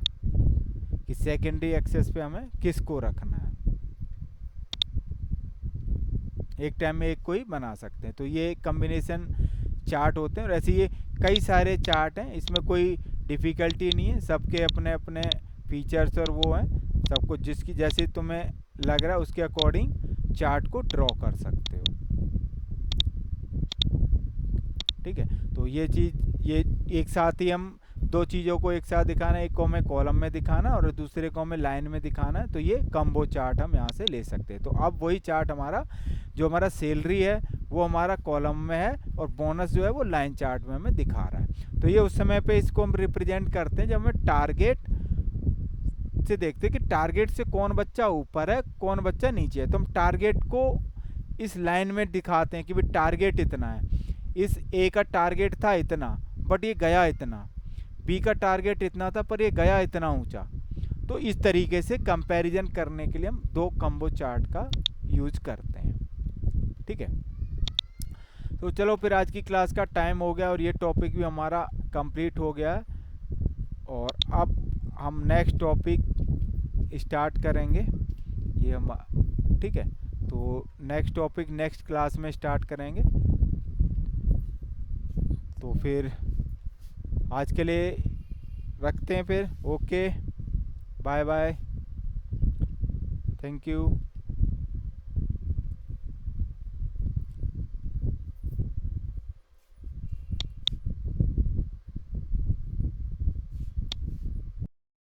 कि सेकेंडरी एक्सेस पे हमें किसको रखना है। एक टाइम में एक कोई बना सकते हैं। तो ये कम्बिनेशन चार्ट होते हैं और ऐसे ये कई सारे चार्ट हैं, इसमें कोई डिफ़िकल्टी नहीं है, सबके अपने अपने फीचर्स और वो हैं। सबको जिसकी जैसे तुम्हें लग रहा है उसके अकॉर्डिंग चार्ट को ड्रॉ कर सकते हो, ठीक है। तो ये चीज़ ये एक साथ ही हम दो चीज़ों को एक साथ दिखाना है, एक को हमें कॉलम में दिखाना और दूसरे को हमें लाइन में दिखाना है। तो ये कम्बो चार्ट हम यहाँ से ले सकते हैं। तो अब वही चार्ट हमारा जो हमारा सैलरी है वो हमारा कॉलम में है और बोनस जो है वो लाइन चार्ट में हमें दिखा रहा है। तो ये उस समय पे इसको हम रिप्रेजेंट करते हैं जब हमें टारगेट से देखते हैं कि टारगेट से कौन बच्चा ऊपर है कौन बच्चा नीचे है। तो हम टारगेट को इस लाइन में दिखाते हैं कि भाई टारगेट इतना है, इस ए का टारगेट था इतना बट ये गया इतना, बी का टारगेट इतना था पर ये गया इतना ऊंचा। तो इस तरीके से कंपैरिजन करने के लिए हम दो कम्बो चार्ट का यूज करते हैं, ठीक है। तो चलो फिर आज की क्लास का टाइम हो गया और ये टॉपिक भी हमारा कंप्लीट हो गया है और अब हम नेक्स्ट टॉपिक स्टार्ट करेंगे। ये हम ठीक है, तो नेक्स्ट टॉपिक नेक्स्ट क्लास में स्टार्ट करेंगे। तो फिर आज के लिए रखते हैं फिर। Okay, bye bye, thank you.